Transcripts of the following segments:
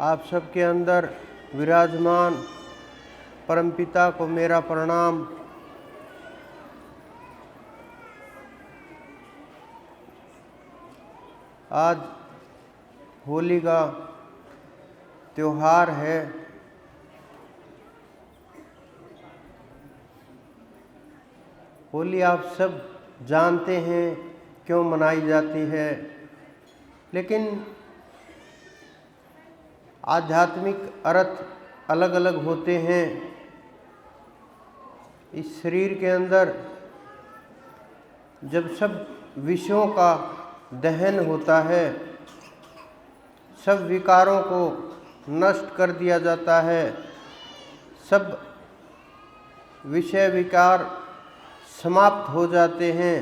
आप सबके अंदर विराजमान परमपिता को मेरा प्रणाम। आज होली का त्योहार है। होली आप सब जानते हैं क्यों मनाई जाती है, लेकिन आध्यात्मिक अर्थ अलग अलग होते हैं। इस शरीर के अंदर जब सब विषयों का दहन होता है, सब विकारों को नष्ट कर दिया जाता है, सब विषय विकार समाप्त हो जाते हैं,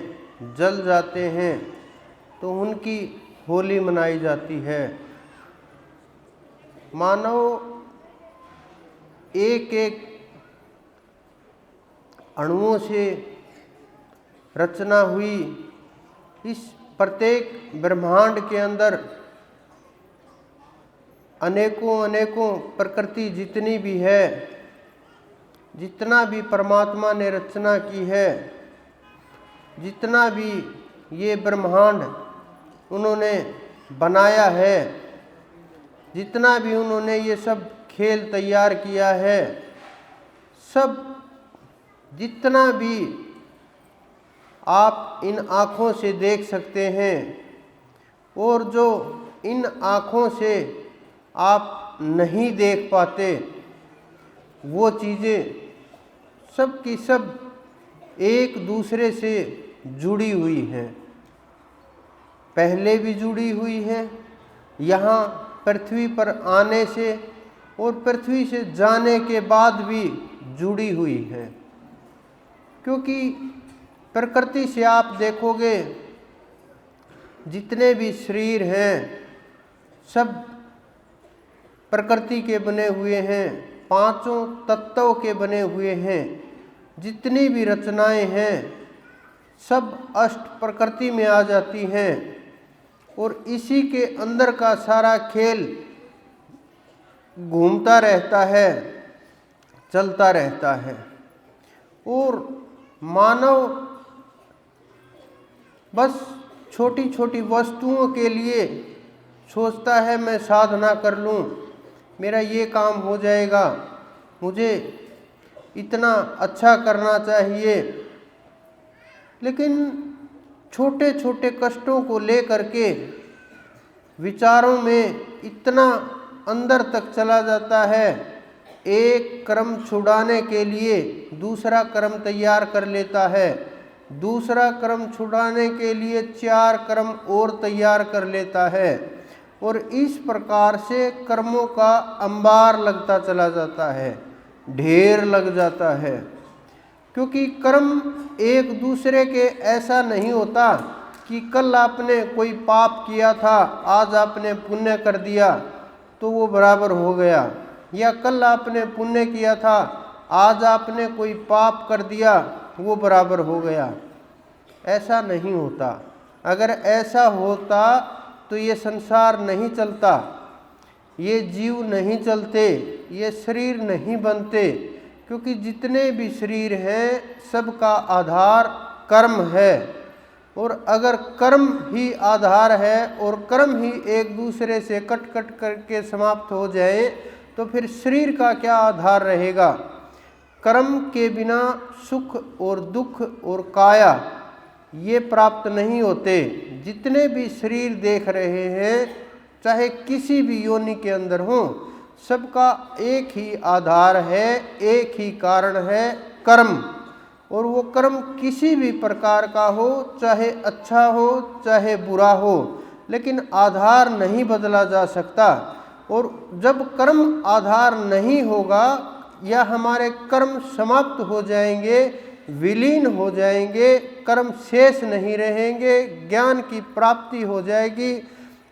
जल जाते हैं, तो उनकी होली मनाई जाती है। मानव एक एक अणुओं से रचना हुई इस प्रत्येक ब्रह्मांड के अंदर अनेकों अनेकों प्रकृति जितनी भी है, जितना भी परमात्मा ने रचना की है, जितना भी ये ब्रह्मांड उन्होंने बनाया है, जितना भी उन्होंने ये सब खेल तैयार किया है, सब जितना भी आप इन आँखों से देख सकते हैं और जो इन आँखों से आप नहीं देख पाते, वो चीज़ें सब की सब एक दूसरे से जुड़ी हुई हैं। पहले भी जुड़ी हुई हैं, यहाँ पृथ्वी पर आने से और पृथ्वी से जाने के बाद भी जुड़ी हुई है। क्योंकि प्रकृति से आप देखोगे जितने भी शरीर हैं सब प्रकृति के बने हुए हैं, पांचों तत्वों के बने हुए हैं। जितनी भी रचनाएं हैं सब अष्ट प्रकृति में आ जाती हैं और इसी के अंदर का सारा खेल घूमता रहता है, चलता रहता है। और मानव बस छोटी छोटी वस्तुओं के लिए सोचता है मैं साधना कर लूँ, मेरा ये काम हो जाएगा, मुझे इतना अच्छा करना चाहिए। लेकिन छोटे छोटे कष्टों को लेकर के विचारों में इतना अंदर तक चला जाता है, एक कर्म छुड़ाने के लिए दूसरा कर्म तैयार कर लेता है, दूसरा कर्म छुड़ाने के लिए 4 कर्म और तैयार कर लेता है, और इस प्रकार से कर्मों का अंबार लगता चला जाता है, ढेर लग जाता है। क्योंकि कर्म एक दूसरे के ऐसा नहीं होता कि कल आपने कोई पाप किया था, आज आपने पुण्य कर दिया तो वो बराबर हो गया, या कल आपने पुण्य किया था, आज आपने कोई पाप कर दिया वो बराबर हो गया। ऐसा नहीं होता। अगर ऐसा होता तो ये संसार नहीं चलता, ये जीव नहीं चलते, ये शरीर नहीं बनते। क्योंकि जितने भी शरीर हैं सबका आधार कर्म है, और अगर कर्म ही आधार है और कर्म ही एक दूसरे से कट कट करके समाप्त हो जाए तो फिर शरीर का क्या आधार रहेगा। कर्म के बिना सुख और दुख और काया ये प्राप्त नहीं होते। जितने भी शरीर देख रहे हैं चाहे किसी भी योनि के अंदर हो, सबका एक ही आधार है, एक ही कारण है, कर्म। और वो कर्म किसी भी प्रकार का हो, चाहे अच्छा हो चाहे बुरा हो, लेकिन आधार नहीं बदला जा सकता। और जब कर्म आधार नहीं होगा या हमारे कर्म समाप्त हो जाएंगे, विलीन हो जाएंगे, कर्म शेष नहीं रहेंगे, ज्ञान की प्राप्ति हो जाएगी,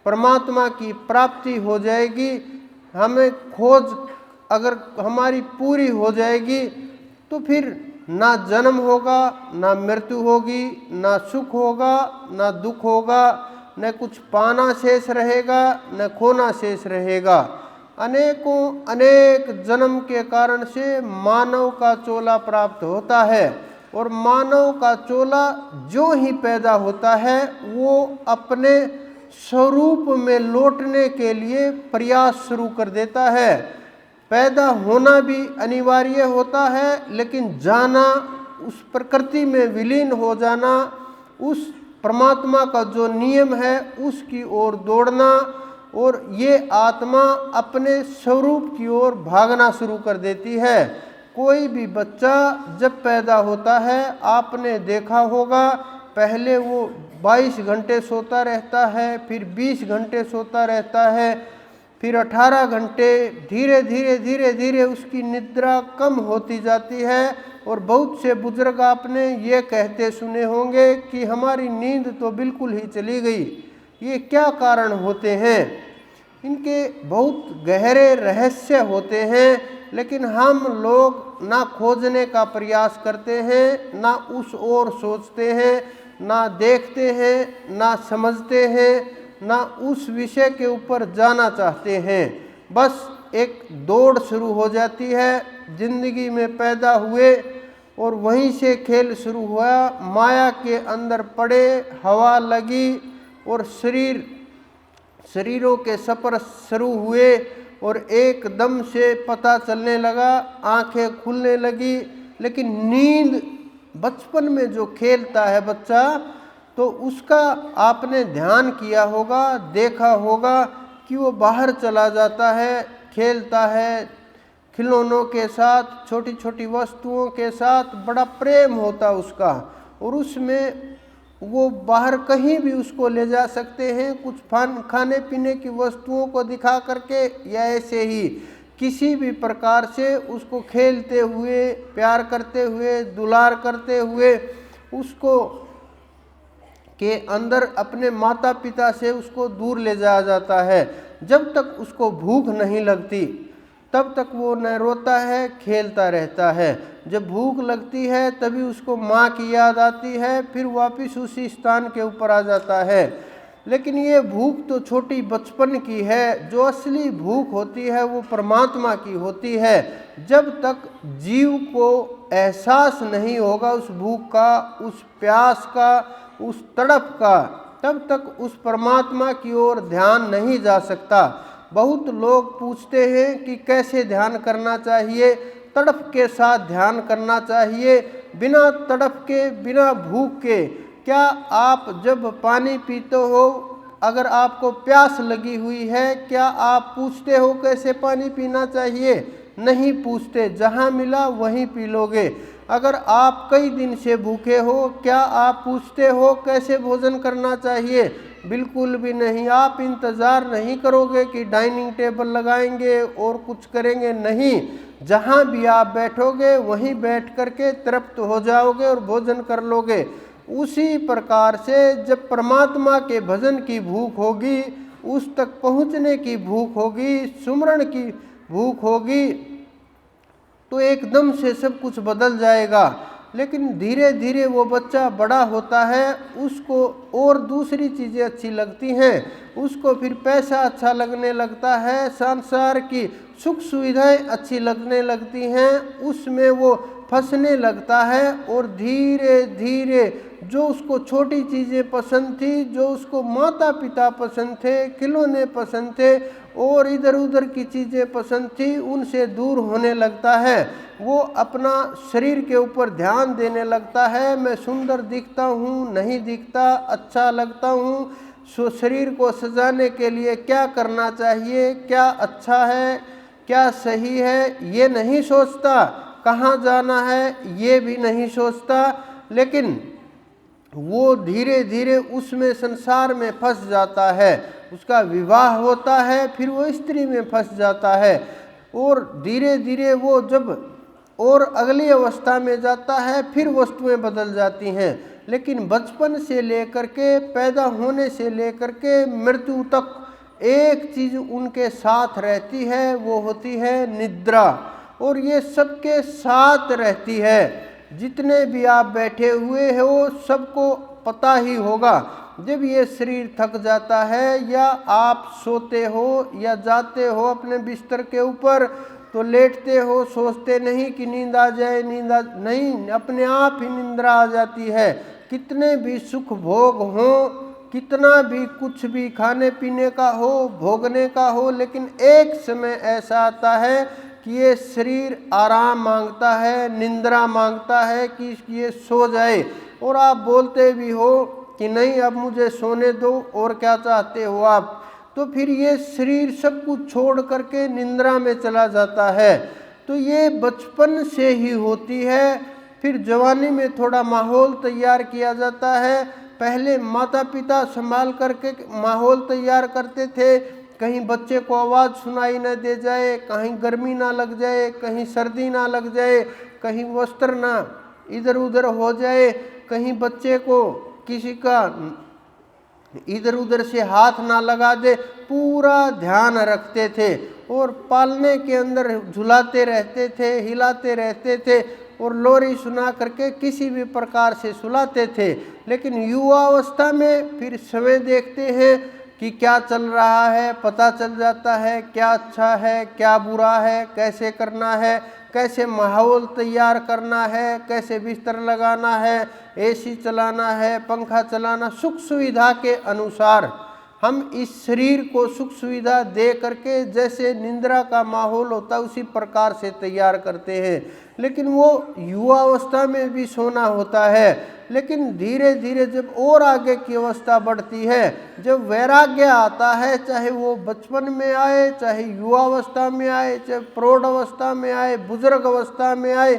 परमात्मा की प्राप्ति हो जाएगी, हमें खोज अगर हमारी पूरी हो जाएगी तो फिर ना जन्म होगा, ना मृत्यु होगी, ना सुख होगा, ना दुख होगा, न कुछ पाना शेष रहेगा, न खोना शेष रहेगा। अनेकों अनेक जन्म के कारण से मानव का चोला प्राप्त होता है, और मानव का चोला जो ही पैदा होता है वो अपने स्वरूप में लौटने के लिए प्रयास शुरू कर देता है। पैदा होना भी अनिवार्य होता है, लेकिन जाना, उस प्रकृति में विलीन हो जाना, उस परमात्मा का जो नियम है उसकी ओर दौड़ना, और ये आत्मा अपने स्वरूप की ओर भागना शुरू कर देती है। कोई भी बच्चा जब पैदा होता है, आपने देखा होगा, पहले वो 22 घंटे सोता रहता है, फिर 20 घंटे सोता रहता है, फिर 18 घंटे, धीरे धीरे धीरे धीरे उसकी निद्रा कम होती जाती है। और बहुत से बुजुर्ग आपने ये कहते सुने होंगे कि हमारी नींद तो बिल्कुल ही चली गई। ये क्या कारण होते हैं? इनके बहुत गहरे रहस्य होते हैं, लेकिन हम लोग ना खोजने का प्रयास करते हैं, ना उस ओर सोचते हैं, ना देखते हैं, ना समझते हैं, ना उस विषय के ऊपर जाना चाहते हैं। बस एक दौड़ शुरू हो जाती है। जिंदगी में पैदा हुए और वहीं से खेल शुरू हुआ, माया के अंदर पड़े, हवा लगी और शरीरों के सफ़र शुरू हुए, और एकदम से पता चलने लगा, आंखें खुलने लगी। लेकिन नींद, बचपन में जो खेलता है बच्चा, तो उसका आपने ध्यान किया होगा, देखा होगा कि वो बाहर चला जाता है, खेलता है खिलौनों के साथ, छोटी छोटी वस्तुओं के साथ बड़ा प्रेम होता उसका, और उसमें वो बाहर कहीं भी उसको ले जा सकते हैं, कुछ खाने पीने की वस्तुओं को दिखा करके, या ऐसे ही किसी भी प्रकार से उसको खेलते हुए, प्यार करते हुए, दुलार करते हुए, उसको के अंदर अपने माता पिता से उसको दूर ले जाया जाता है। जब तक उसको भूख नहीं लगती तब तक वो न रोता है, खेलता रहता है। जब भूख लगती है तभी उसको माँ की याद आती है, फिर वापस उसी स्थान के ऊपर आ जाता है। लेकिन ये भूख तो छोटी बचपन की है, जो असली भूख होती है वो परमात्मा की होती है। जब तक जीव को एहसास नहीं होगा उस भूख का, उस प्यास का, उस तड़प का, तब तक उस परमात्मा की ओर ध्यान नहीं जा सकता। बहुत लोग पूछते हैं कि कैसे ध्यान करना चाहिए? तड़प के साथ ध्यान करना चाहिए, बिना तड़प के, बिना भूख के। क्या आप जब पानी पीते हो, अगर आपको प्यास लगी हुई है, क्या आप पूछते हो कैसे पानी पीना चाहिए? नहीं पूछते, जहाँ मिला वहीं पी लोगे। अगर आप कई दिन से भूखे हो, क्या आप पूछते हो कैसे भोजन करना चाहिए? बिल्कुल भी नहीं। आप इंतज़ार नहीं करोगे कि डाइनिंग टेबल लगाएंगे और कुछ करेंगे, नहीं। जहाँ भी आप बैठोगे वहीं बैठ करके तृप्त हो जाओगे और भोजन कर लोगे। उसी प्रकार से जब परमात्मा के भजन की भूख होगी, उस तक पहुँचने की भूख होगी, सुमरण की भूख होगी, तो एकदम से सब कुछ बदल जाएगा। लेकिन धीरे धीरे वो बच्चा बड़ा होता है, उसको और दूसरी चीज़ें अच्छी लगती हैं, उसको फिर पैसा अच्छा लगने लगता है, संसार की सुख सुविधाएं अच्छी लगने लगती हैं, उसमें वो फंसने लगता है। और धीरे धीरे जो उसको छोटी चीज़ें पसंद थी, जो उसको माता पिता पसंद थे, खिलौने पसंद थे और इधर उधर की चीज़ें पसंद थी, उनसे दूर होने लगता है। वो अपना शरीर के ऊपर ध्यान देने लगता है, मैं सुंदर दिखता हूँ, नहीं दिखता, अच्छा लगता हूँ, शरीर को सजाने के लिए क्या करना चाहिए, क्या अच्छा है, क्या सही है, ये नहीं सोचता। कहाँ जाना है ये भी नहीं सोचता। लेकिन वो धीरे धीरे उसमें संसार में फंस जाता है, उसका विवाह होता है, फिर वो स्त्री में फंस जाता है, और धीरे धीरे वो जब और अगली अवस्था में जाता है, फिर वस्तुएं बदल जाती हैं। लेकिन बचपन से लेकर के, पैदा होने से लेकर के मृत्यु तक एक चीज़ उनके साथ रहती है, वो होती है निद्रा। और ये सबके साथ रहती है। जितने भी आप बैठे हुए हो सबको पता ही होगा, जब ये शरीर थक जाता है, या आप सोते हो या जाते हो अपने बिस्तर के ऊपर, तो लेटते हो, सोचते नहीं कि नींद आ जाए, नहीं, अपने आप ही निंद्रा आ जाती है। कितने भी सुख भोग हों, कितना भी कुछ भी खाने पीने का हो, भोगने का हो, लेकिन एक समय ऐसा आता है कि ये शरीर आराम मांगता है, निंद्रा मांगता है कि ये सो जाए। और आप बोलते भी हो कि नहीं, अब मुझे सोने दो, और क्या चाहते हो आप, तो फिर ये शरीर सब कुछ छोड़ करके निंद्रा में चला जाता है। तो ये बचपन से ही होती है। फिर जवानी में थोड़ा माहौल तैयार किया जाता है। पहले माता पिता संभाल करके माहौल तैयार करते थे, कहीं बच्चे को आवाज़ सुनाई न दे जाए, कहीं गर्मी ना लग जाए, कहीं सर्दी ना लग जाए, कहीं वस्त्र ना इधर उधर हो जाए, कहीं बच्चे को किसी का इधर उधर से हाथ ना लगा दे, पूरा ध्यान रखते थे। और पालने के अंदर झुलाते रहते थे, हिलाते रहते थे, और लोरी सुना करके किसी भी प्रकार से सुलाते थे। लेकिन युवावस्था में फिर समय देखते हैं कि क्या चल रहा है, पता चल जाता है क्या अच्छा है क्या बुरा है, कैसे करना है, कैसे माहौल तैयार करना है, कैसे बिस्तर लगाना है, एसी चलाना है, पंखा चलाना, सुख सुविधा के अनुसार हम इस शरीर को सुख सुविधा दे करके जैसे निंद्रा का माहौल होता है उसी प्रकार से तैयार करते हैं। लेकिन वो युवावस्था में भी सोना होता है। लेकिन धीरे धीरे जब और आगे की अवस्था बढ़ती है, जब वैराग्य आता है, चाहे वो बचपन में आए, चाहे युवावस्था में आए, चाहे प्रौढ़ अवस्था में आए, बुजुर्ग अवस्था में आए,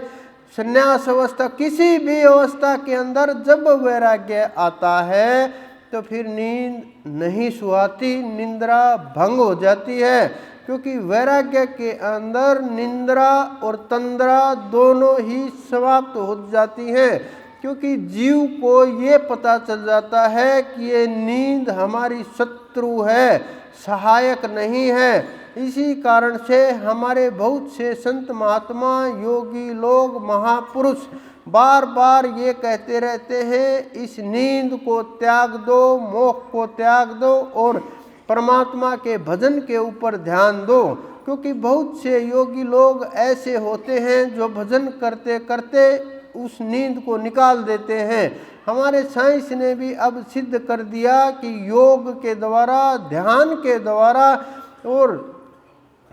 संन्यास अवस्था, किसी भी अवस्था के अंदर जब वैराग्य आता है तो फिर नींद नहीं सुहाती, निंद्रा भंग हो जाती है। क्योंकि वैराग्य के अंदर निंद्रा और तंद्रा दोनों ही समाप्त हो जाती हैं। क्योंकि जीव को ये पता चल जाता है कि ये नींद हमारी शत्रु है, सहायक नहीं है। इसी कारण से हमारे बहुत से संत महात्मा, योगी लोग, महापुरुष बार बार ये कहते रहते हैं, इस नींद को त्याग दो, मोक्ष को त्याग दो और परमात्मा के भजन के ऊपर ध्यान दो। क्योंकि बहुत से योगी लोग ऐसे होते हैं जो भजन करते करते उस नींद को निकाल देते हैं। हमारे साइंस ने भी अब सिद्ध कर दिया कि योग के द्वारा, ध्यान के द्वारा और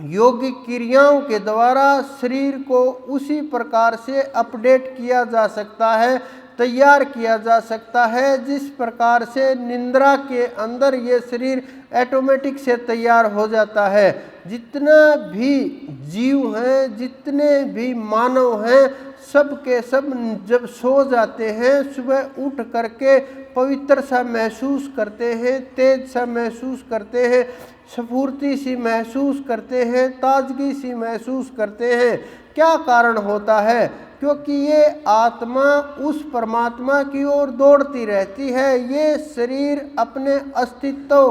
योगिक क्रियाओं के द्वारा शरीर को उसी प्रकार से अपडेट किया जा सकता है, तैयार किया जा सकता है जिस प्रकार से निंद्रा के अंदर ये शरीर ऑटोमेटिक से तैयार हो जाता है। जितना भी जीव हैं, जितने भी मानव हैं, सब के सब जब सो जाते हैं, सुबह उठ करके पवित्र सा महसूस करते हैं, तेज सा महसूस करते हैं, स्फूर्ति सी महसूस करते हैं, ताजगी सी महसूस करते हैं। क्या कारण होता है? क्योंकि ये आत्मा उस परमात्मा की ओर दौड़ती रहती है। ये शरीर अपने अस्तित्व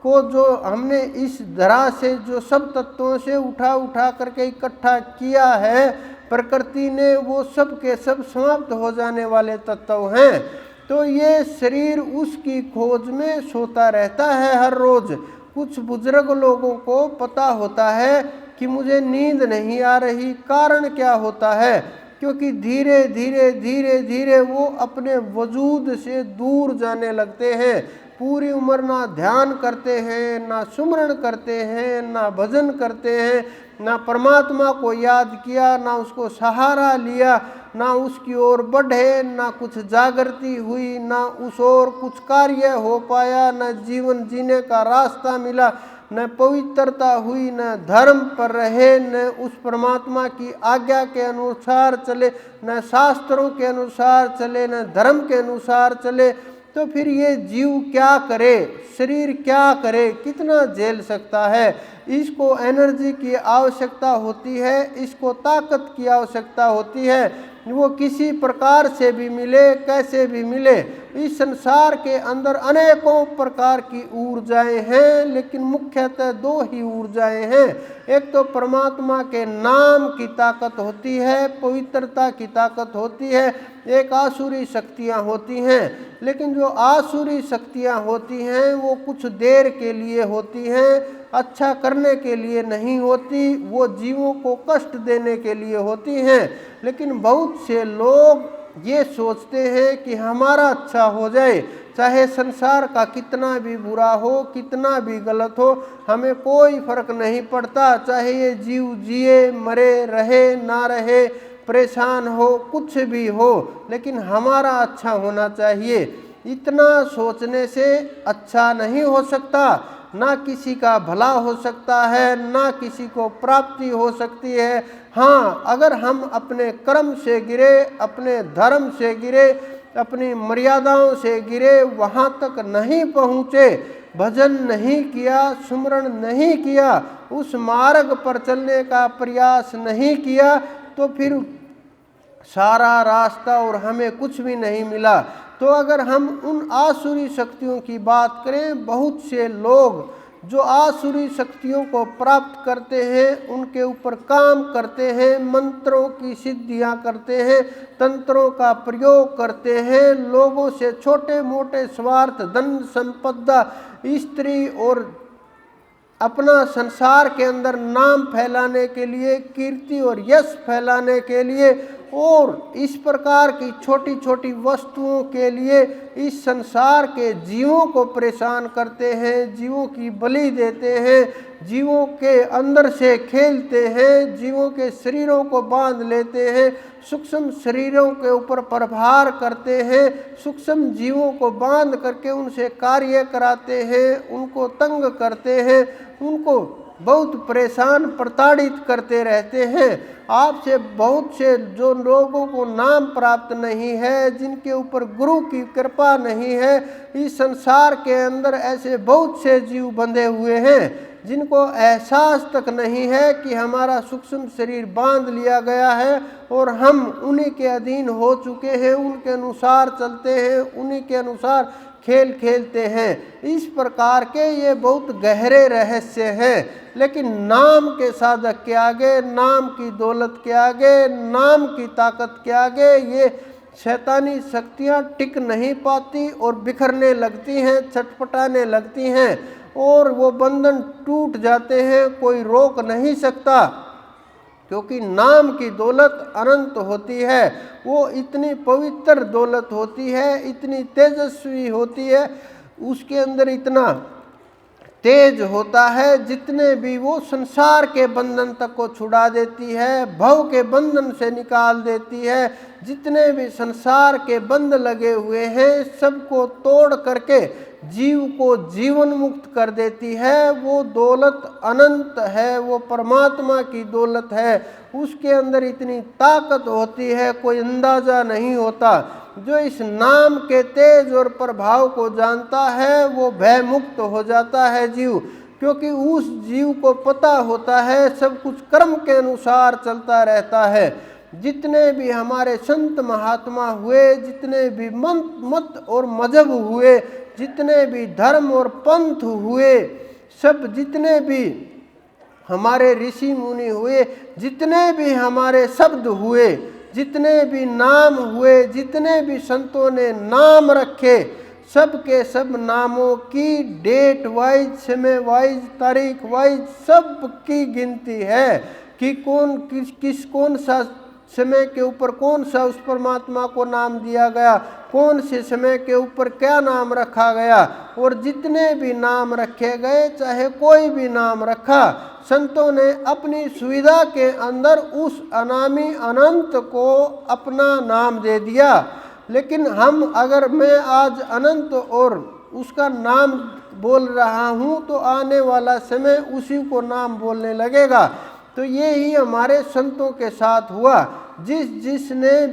को जो हमने इस धरा से जो सब तत्वों से उठा करके इकट्ठा किया है प्रकृति ने, वो सब के सब समाप्त हो जाने वाले तत्व हैं। तो ये शरीर उसकी खोज में सोता रहता है हर रोज। कुछ बुजुर्ग लोगों को पता होता है कि मुझे नींद नहीं आ रही। कारण क्या होता है? क्योंकि धीरे धीरे धीरे धीरे वो अपने वजूद से दूर जाने लगते हैं। पूरी उम्र ना ध्यान करते हैं, ना सुमरण करते हैं, ना भजन करते हैं, ना परमात्मा को याद किया, ना उसको सहारा लिया, ना उसकी ओर बढ़े, ना कुछ जागृति हुई, ना उस ओर कुछ कार्य हो पाया, ना जीवन जीने का रास्ता मिला, न पवित्रता हुई, न धर्म पर रहे, न उस परमात्मा की आज्ञा के अनुसार चले, न शास्त्रों के अनुसार चले, न धर्म के अनुसार चले। तो फिर ये जीव क्या करे, शरीर क्या करे, कितना झेल सकता है? इसको एनर्जी की आवश्यकता होती है, इसको ताकत की आवश्यकता होती है। वो किसी प्रकार से भी मिले, कैसे भी मिले। इस संसार के अंदर अनेकों प्रकार की ऊर्जाएं हैं, लेकिन मुख्यतः दो ही ऊर्जाएं हैं। एक तो परमात्मा के नाम की ताकत होती है, पवित्रता की ताकत होती है, एक आसुरी शक्तियां होती हैं। लेकिन जो आसुरी शक्तियां होती हैं वो कुछ देर के लिए होती हैं, अच्छा करने के लिए नहीं होती, वो जीवों को कष्ट देने के लिए होती हैं। लेकिन बहुत से लोग ये सोचते हैं कि हमारा अच्छा हो जाए, चाहे संसार का कितना भी बुरा हो, कितना भी गलत हो, हमें कोई फर्क नहीं पड़ता। चाहे ये जीव जिए, मरे, रहे ना रहे, परेशान हो, कुछ भी हो, लेकिन हमारा अच्छा होना चाहिए। इतना सोचने से अच्छा नहीं हो सकता, ना किसी का भला हो सकता है, ना किसी को प्राप्ति हो सकती है। हाँ, अगर हम अपने कर्म से गिरे, अपने धर्म से गिरे, अपनी मर्यादाओं से गिरे, वहाँ तक नहीं पहुँचे, भजन नहीं किया, सुमरण नहीं किया, उस मार्ग पर चलने का प्रयास नहीं किया, तो फिर सारा रास्ता और हमें कुछ भी नहीं मिला। तो अगर हम उन आसुरी शक्तियों की बात करें, बहुत से लोग जो आसुरी शक्तियों को प्राप्त करते हैं, उनके ऊपर काम करते हैं, मंत्रों की सिद्धियां करते हैं, तंत्रों का प्रयोग करते हैं, लोगों से छोटे मोटे स्वार्थ, धन संपदा, स्त्री और अपना संसार के अंदर नाम फैलाने के लिए, कीर्ति और यश फैलाने के लिए, और इस प्रकार की छोटी छोटी वस्तुओं के लिए इस संसार के जीवों को परेशान करते हैं, जीवों की बलि देते हैं, जीवों के अंदर से खेलते हैं, जीवों के शरीरों को बांध लेते हैं, सूक्ष्म शरीरों के ऊपर प्रहार करते हैं, सूक्ष्म जीवों को बांध करके उनसे कार्य कराते हैं, उनको तंग करते हैं, उनको बहुत परेशान प्रताड़ित करते रहते हैं। आपसे बहुत से जो लोगों को नाम प्राप्त नहीं है, जिनके ऊपर गुरु की कृपा नहीं है, इस संसार के अंदर ऐसे बहुत से जीव बंधे हुए हैं जिनको एहसास तक नहीं है कि हमारा सूक्ष्म शरीर बांध लिया गया है और हम उन्हीं के अधीन हो चुके हैं, उनके अनुसार चलते हैं, उन्हीं के अनुसार खेल खेलते हैं। इस प्रकार के ये बहुत गहरे रहस्य हैं। लेकिन नाम के साधक के आगे, नाम की दौलत के आगे, नाम की ताकत के आगे ये शैतानी शक्तियाँ टिक नहीं पाती और बिखरने लगती हैं, छटपटाने लगती हैं और वो बंधन टूट जाते हैं, कोई रोक नहीं सकता। क्योंकि नाम की दौलत अनंत होती है, वो इतनी पवित्र दौलत होती है, इतनी तेजस्वी होती है, उसके अंदर इतना तेज होता है, जितने भी वो संसार के बंधन तक को छुड़ा देती है, भव के बंधन से निकाल देती है, जितने भी संसार के बंध लगे हुए हैं सबको तोड़ करके जीव को जीवन मुक्त कर देती है। वो दौलत अनंत है, वो परमात्मा की दौलत है, उसके अंदर इतनी ताकत होती है, कोई अंदाजा नहीं होता। जो इस नाम के तेज और प्रभाव को जानता है वो भय मुक्त हो जाता है जीव, क्योंकि उस जीव को पता होता है सब कुछ कर्म के अनुसार चलता रहता है। जितने भी हमारे संत महात्मा हुए, जितने भी मत और मजहब हुए, जितने भी धर्म और पंथ हुए, सब जितने भी हमारे ऋषि मुनि हुए, जितने भी हमारे शब्द हुए, जितने भी नाम हुए, जितने भी संतों ने नाम रखे, सब के सब नामों की डेट वाइज, समय वाइज, तारीख वाइज सब की गिनती है कि कौन कौन सा समय के ऊपर कौन सा उस परमात्मा को नाम दिया गया, कौन से समय के ऊपर क्या नाम रखा गया। और जितने भी नाम रखे गए, चाहे कोई भी नाम रखा, संतों ने अपनी सुविधा के अंदर उस अनामी अनंत को अपना नाम दे दिया। लेकिन हम अगर मैं आज अनंत और उसका नाम बोल रहा हूँ तो आने वाला समय उसी को नाम बोलने लगेगा। तो ये ही हमारे संतों के साथ हुआ। जिसने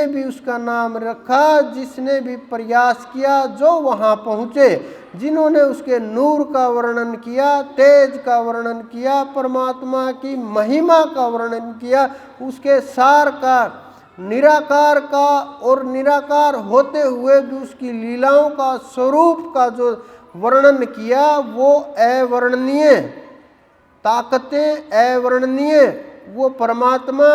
भी उसका नाम रखा, जिसने भी प्रयास किया, जो वहाँ पहुँचे, जिन्होंने उसके नूर का वर्णन किया, तेज का वर्णन किया, परमात्मा की महिमा का वर्णन किया, उसके सार का, निराकार का, और निराकार होते हुए भी उसकी लीलाओं का, स्वरूप का जो वर्णन किया वो अवर्णनीय, ताकतें अवर्णनीय। वो परमात्मा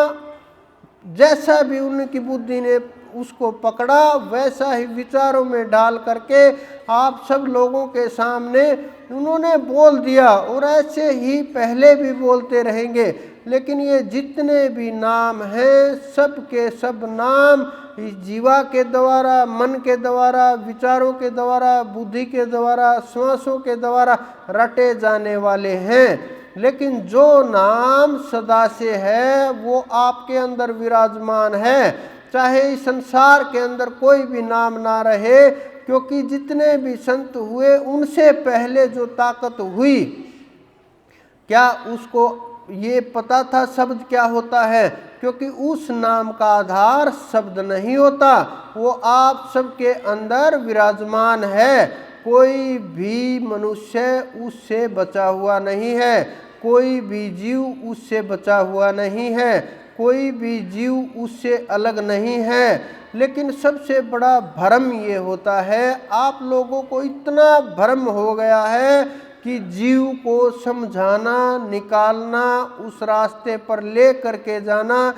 जैसा भी उनकी बुद्धि ने उसको पकड़ा वैसा ही विचारों में डाल करके आप सब लोगों के सामने उन्होंने बोल दिया, और ऐसे ही पहले भी बोलते रहेंगे। लेकिन ये जितने भी नाम हैं, सब के सब नाम इस जीवा के द्वारा, मन के द्वारा, विचारों के द्वारा, बुद्धि के द्वारा, श्वासों के द्वारा रटे जाने वाले हैं। लेकिन जो नाम सदा से है वो आपके अंदर विराजमान है, चाहे इस संसार के अंदर कोई भी नाम ना रहे, क्योंकि जितने भी संत हुए उनसे पहले जो ताकत हुई, क्या उसको ये पता था शब्द क्या होता है? क्योंकि उस नाम का आधार शब्द नहीं होता, वो आप सबके अंदर विराजमान है। कोई भी मनुष्य उससे बचा हुआ नहीं है, कोई भी जीव उससे बचा हुआ नहीं है, कोई भी जीव उससे अलग नहीं है। लेकिन सबसे बड़ा भ्रम ये होता है, आप लोगों को इतना भ्रम हो गया है कि जीव को समझाना, निकालना, उस रास्ते पर ले करके जाना,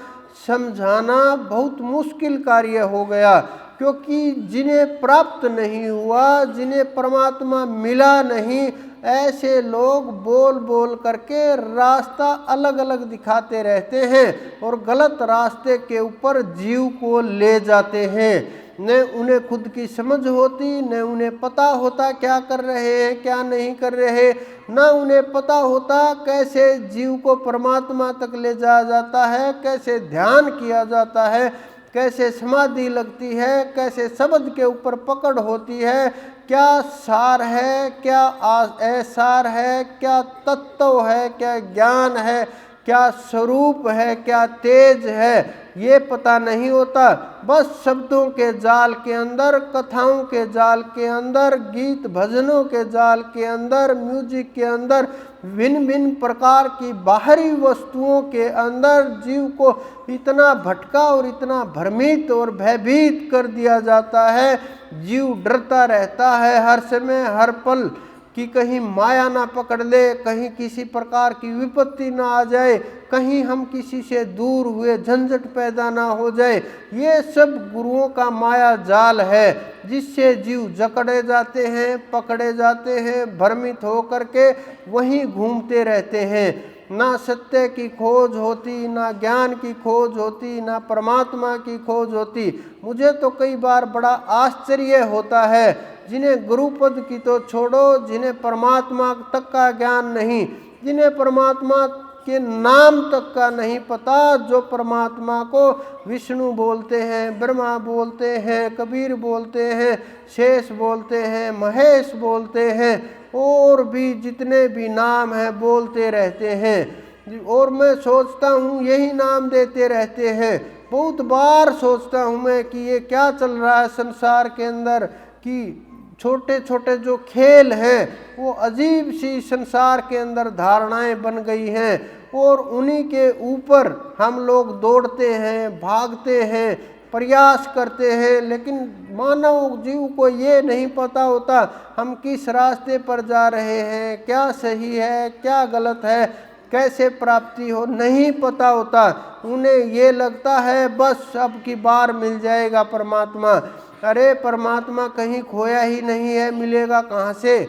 समझाना बहुत मुश्किल कार्य हो गया। क्योंकि जिन्हें प्राप्त नहीं हुआ, जिन्हें परमात्मा मिला नहीं, ऐसे लोग बोल बोल करके रास्ता अलग अलग दिखाते रहते हैं और गलत रास्ते के ऊपर जीव को ले जाते हैं। न उन्हें खुद की समझ होती, न उन्हें पता होता क्या कर रहे हैं, क्या नहीं कर रहे, न उन्हें पता होता कैसे जीव को परमात्मा तक ले जाया जाता है, कैसे ध्यान किया जाता है, कैसे समाधि लगती है, कैसे शब्द के ऊपर पकड़ होती है, क्या सार है, क्या असार है, क्या तत्व है, क्या ज्ञान है, क्या स्वरूप है, क्या तेज है, ये पता नहीं होता। बस शब्दों के जाल के अंदर, कथाओं के जाल के अंदर, गीत भजनों के जाल के अंदर, म्यूजिक के अंदर, भिन्न भिन्न प्रकार की बाहरी वस्तुओं के अंदर जीव को इतना भटका और इतना भ्रमित और भयभीत कर दिया जाता है। जीव डरता रहता है हर समय, हर पल, कि कहीं माया ना पकड़ ले, कहीं किसी प्रकार की विपत्ति ना आ जाए, कहीं हम किसी से दूर हुए झंझट पैदा ना हो जाए। ये सब गुरुओं का माया जाल है, जिससे जीव जकड़े जाते हैं, पकड़े जाते हैं, भ्रमित हो करके वहीं घूमते रहते हैं। ना सत्य की खोज होती, ना ज्ञान की खोज होती, ना परमात्मा की खोज होती। मुझे तो कई बार बड़ा आश्चर्य होता है, जिन्हें गुरुपद की तो छोड़ो, जिन्हें परमात्मा तक का ज्ञान नहीं, जिन्हें परमात्मा के नाम तक का नहीं पता, जो परमात्मा को विष्णु बोलते हैं, ब्रह्मा बोलते हैं, कबीर बोलते हैं, शेष बोलते हैं, महेश बोलते हैं, और भी जितने भी नाम हैं बोलते रहते हैं। और मैं सोचता हूँ यही नाम देते रहते हैं। बहुत बार सोचता हूँ मैं कि ये क्या चल रहा है संसार के अंदर, कि छोटे छोटे जो खेल हैं वो अजीब सी संसार के अंदर धारणाएं बन गई हैं, और उन्हीं के ऊपर हम लोग दौड़ते हैं, भागते हैं, प्रयास करते हैं। लेकिन मानव जीव को ये नहीं पता होता हम किस रास्ते पर जा रहे हैं, क्या सही है, क्या गलत है, कैसे प्राप्ति हो, नहीं पता होता। उन्हें ये लगता है बस अब की बार मिल जाएगा परमात्मा। अरे परमात्मा कहीं खोया ही नहीं है, मिलेगा कहाँ से?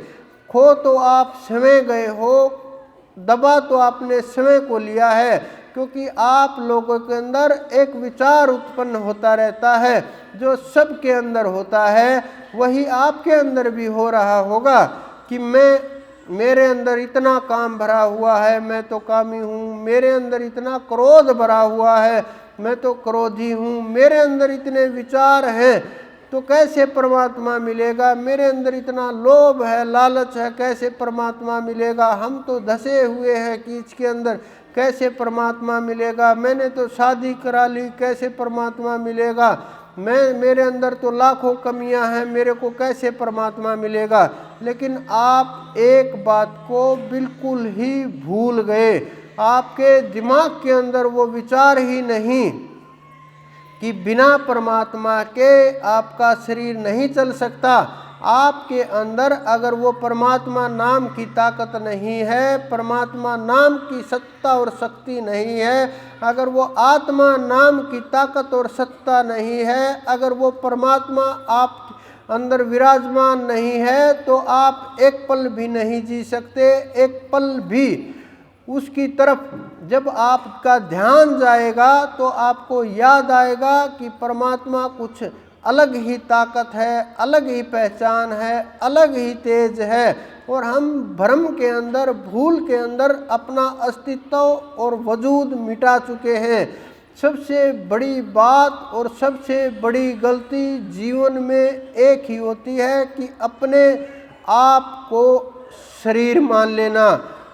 खो तो आप समय गए हो, दबा तो आपने समय को लिया है, क्योंकि आप लोगों के अंदर एक विचार उत्पन्न होता रहता है। जो सबके अंदर होता है वही आपके अंदर भी हो रहा होगा, कि मेरे अंदर इतना काम भरा हुआ है, मैं तो कामी हूँ, मेरे अंदर इतना क्रोध भरा हुआ है, मैं तो क्रोधी हूँ, मेरे अंदर इतने विचार हैं तो कैसे परमात्मा मिलेगा, मेरे अंदर इतना लोभ है, लालच है, कैसे परमात्मा मिलेगा, हम तो धसे हुए हैं कीच के अंदर, कैसे परमात्मा मिलेगा, मैंने तो शादी करा ली, कैसे परमात्मा मिलेगा। मेरे अंदर तो लाखों कमियां हैं, मेरे को कैसे परमात्मा मिलेगा। लेकिन आप एक बात को बिल्कुल ही भूल गए, आपके दिमाग के अंदर वो विचार ही नहीं कि बिना परमात्मा के आपका शरीर नहीं चल सकता। आपके अंदर अगर वो परमात्मा नाम की ताकत नहीं है, परमात्मा नाम की सत्ता और शक्ति नहीं है, अगर वो आत्मा नाम की ताकत और सत्ता नहीं है, अगर वो परमात्मा आप अंदर विराजमान नहीं है, तो आप एक पल भी नहीं जी सकते। एक पल भी उसकी तरफ जब आपका ध्यान जाएगा तो आपको याद आएगा कि परमात्मा कुछ अलग ही ताकत है, अलग ही पहचान है, अलग ही तेज है। और हम भ्रम के अंदर, भूल के अंदर अपना अस्तित्व और वजूद मिटा चुके हैं। सबसे बड़ी बात और सबसे बड़ी गलती जीवन में एक ही होती है कि अपने आप को शरीर मान लेना,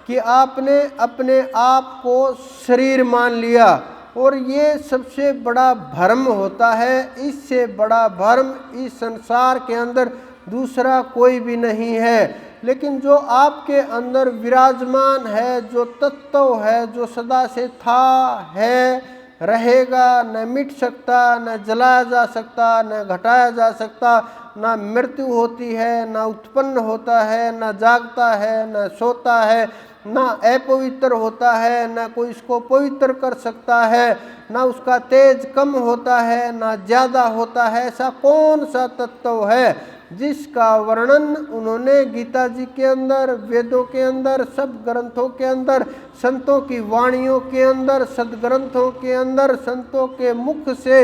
कि आपने अपने आप को शरीर मान लिया। और ये सबसे बड़ा भ्रम होता है। इससे बड़ा भ्रम इस संसार के अंदर दूसरा कोई भी नहीं है। लेकिन जो आपके अंदर विराजमान है, जो तत्व है, जो सदा से था, है, रहेगा, न मिट सकता, न जलाया जा सकता, न घटाया जा सकता, न मृत्यु होती है, न उत्पन्न होता है, न जागता है, न सोता है, न अपवित्र होता है, न कोई इसको पवित्र कर सकता है, न उसका तेज कम होता है, न ज़्यादा होता है। ऐसा कौन सा तत्व है जिसका वर्णन उन्होंने गीता जी के अंदर, वेदों के अंदर, सब ग्रंथों के अंदर, संतों की वाणियों के अंदर, सदग्रंथों के अंदर, संतों के मुख से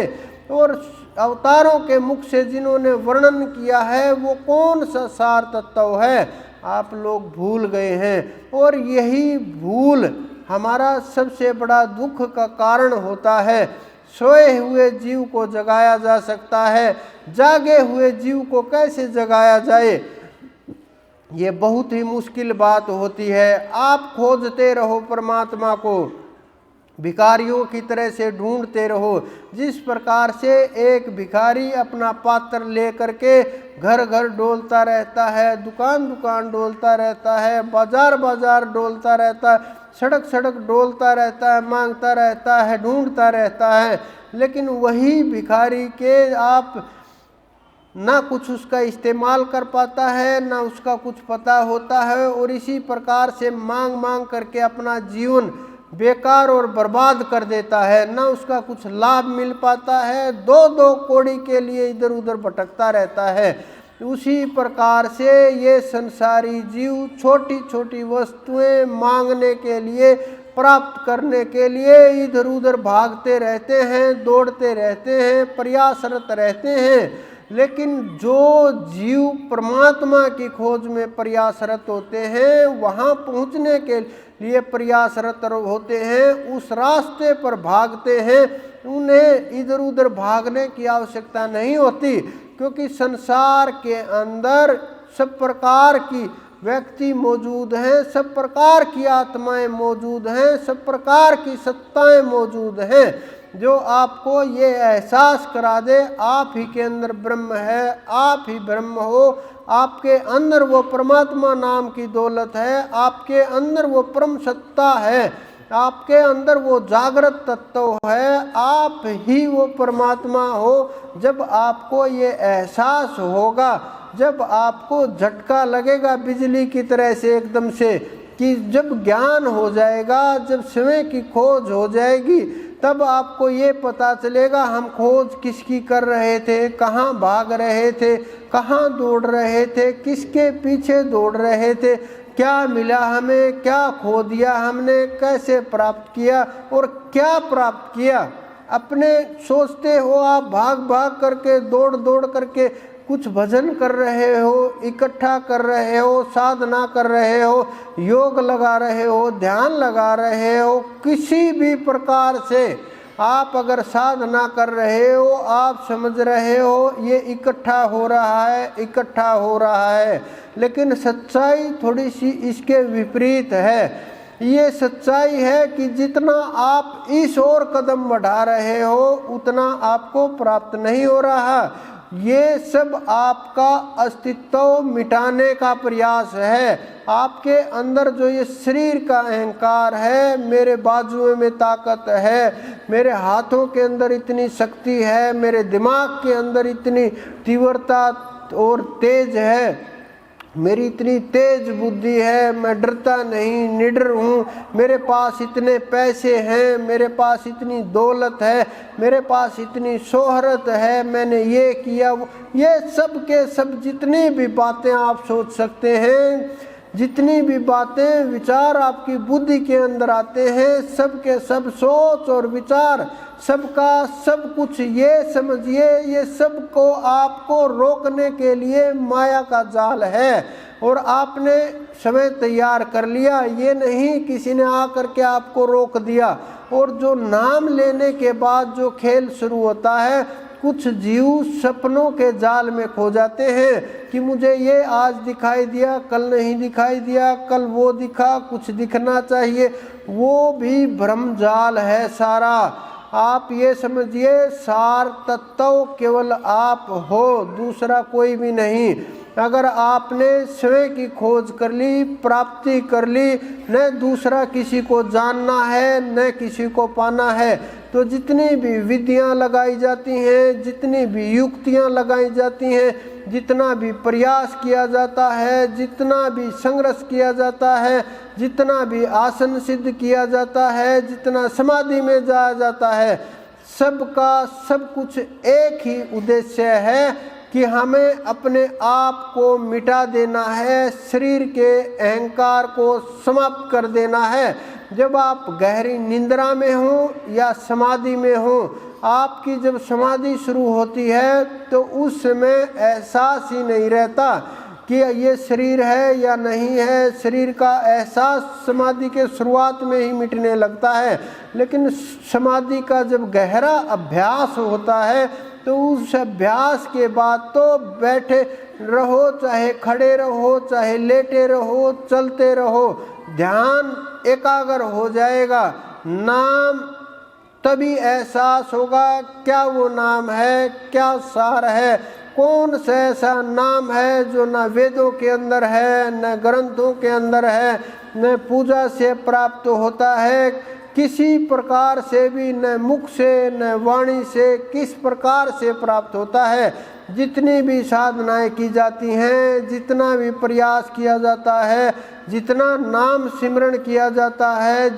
और अवतारों के मुख से जिन्होंने वर्णन किया है, वो कौन सा सार तत्व है? आप लोग भूल गए हैं। और यही भूल हमारा सबसे बड़ा दुख का कारण होता है। सोए हुए जीव को जगाया जा सकता है, जागे हुए जीव को कैसे जगाया जाए, ये बहुत ही मुश्किल बात होती है। आप खोजते रहो परमात्मा को, भिखारियों की तरह से ढूंढते रहो। जिस प्रकार से एक भिखारी अपना पात्र ले करके घर घर डोलता रहता है, दुकान दुकान डोलता रहता है, बाजार बाजार डोलता रहता है, सड़क सड़क डोलता रहता है, मांगता रहता है, ढूंढता रहता है, लेकिन वही भिखारी के आप ना कुछ उसका इस्तेमाल कर पाता है, ना उसका कुछ पता होता है। और इसी प्रकार से मांग मांग करके अपना जीवन बेकार और बर्बाद कर देता है, ना उसका कुछ लाभ मिल पाता है, दो दो कौड़ी के लिए इधर उधर भटकता रहता है। उसी प्रकार से ये संसारी जीव छोटी छोटी वस्तुएं मांगने के लिए, प्राप्त करने के लिए इधर उधर भागते रहते हैं, दौड़ते रहते हैं, प्रयासरत रहते हैं। लेकिन जो जीव परमात्मा की खोज में प्रयासरत होते हैं, वहाँ पहुँचने के लिए प्रयासरत होते हैं, उस रास्ते पर भागते हैं, उन्हें इधर उधर भागने की आवश्यकता नहीं होती। क्योंकि संसार के अंदर सब प्रकार की व्यक्ति मौजूद हैं, सब प्रकार की आत्माएं मौजूद हैं, सब प्रकार की सत्ताएं मौजूद हैं, जो आपको ये एहसास करा दे आप ही के अंदर ब्रह्म है, आप ही ब्रह्म हो, आपके अंदर वो परमात्मा नाम की दौलत है, आपके अंदर वो परम सत्ता है, आपके अंदर वो जागृत तत्व है, आप ही वो परमात्मा हो। जब आपको ये एहसास होगा, जब आपको झटका लगेगा बिजली की तरह से एकदम से, कि जब ज्ञान हो जाएगा, जब समय की खोज हो जाएगी, तब आपको ये पता चलेगा हम खोज किसकी कर रहे थे, कहाँ भाग रहे थे, कहाँ दौड़ रहे थे, किसके पीछे दौड़ रहे थे, क्या मिला हमें, क्या खो दिया हमने, कैसे प्राप्त किया और क्या प्राप्त किया। अपने सोचते हो आप भाग भाग करके, दौड़ दौड़ करके कुछ भजन कर रहे हो, इकट्ठा कर रहे हो, साधना कर रहे हो, योग लगा रहे हो, ध्यान लगा रहे हो, किसी भी प्रकार से आप अगर साधना कर रहे हो, आप समझ रहे हो ये इकट्ठा हो रहा है, इकट्ठा हो रहा है। लेकिन सच्चाई थोड़ी सी इसके विपरीत है। ये सच्चाई है कि जितना आप इस ओर कदम बढ़ा रहे हो उतना आपको प्राप्त नहीं हो रहा। ये सब आपका अस्तित्व मिटाने का प्रयास है। आपके अंदर जो ये शरीर का अहंकार है, मेरे बाजुओं में ताकत है, मेरे हाथों के अंदर इतनी शक्ति है, मेरे दिमाग के अंदर इतनी तीव्रता और तेज है, मेरी इतनी तेज बुद्धि है, मैं डरता नहीं, निडर हूँ, मेरे पास इतने पैसे हैं, मेरे पास इतनी दौलत है, मेरे पास इतनी शोहरत है, मैंने ये किया वो, ये सब के सब जितनी भी बातें आप सोच सकते हैं, जितनी भी बातें विचार आपकी बुद्धि के अंदर आते हैं, सब के सब सोच और विचार, सबका सब कुछ, ये समझिए ये सब को आपको रोकने के लिए माया का जाल है। और आपने समय तैयार कर लिया, ये नहीं किसी ने आकर के आपको रोक दिया। और जो नाम लेने के बाद जो खेल शुरू होता है, कुछ जीव सपनों के जाल में खो जाते हैं कि मुझे ये आज दिखाई दिया, कल नहीं दिखाई दिया, कल वो दिखा, कुछ दिखना चाहिए, वो भी भ्रम जाल है सारा। आप ये समझिए सार तत्व केवल आप हो, दूसरा कोई भी नहीं। अगर आपने स्वयं की खोज कर ली, प्राप्ति कर ली, न दूसरा किसी को जानना है न किसी को पाना है, तो जितनी भी विधियां लगाई जाती हैं, जितनी भी युक्तियां लगाई जाती हैं, जितना भी प्रयास किया जाता है, जितना भी संघर्ष किया जाता है, जितना भी आसन सिद्ध किया जाता है, जितना समाधि में जाया जाता है, सबका सब कुछ एक ही उद्देश्य है कि हमें अपने आप को मिटा देना है, शरीर के अहंकार को समाप्त कर देना है। जब आप गहरी निंद्रा में हो या समाधि में हो, आपकी जब समाधि शुरू होती है तो उस समय एहसास ही नहीं रहता कि ये शरीर है या नहीं है। शरीर का एहसास समाधि के शुरुआत में ही मिटने लगता है, लेकिन समाधि का जब गहरा अभ्यास होता है तो उस अभ्यास के बाद तो बैठे रहो, चाहे खड़े रहो, चाहे लेटे रहो, चलते रहो, ध्यान एकाग्र हो जाएगा। नाम तभी एहसास होगा क्या वो नाम है, क्या सार है, कौन सा ऐसा नाम है जो न वेदों के अंदर है, न ग्रंथों के अंदर है, न पूजा से प्राप्त होता है, किसी प्रकार से भी, न मुख से न वाणी से, किस प्रकार से प्राप्त होता है। जितनी भी साधनाएं की जाती हैं, जितना भी प्रयास किया जाता है, जितना नाम सिमरण किया जाता है,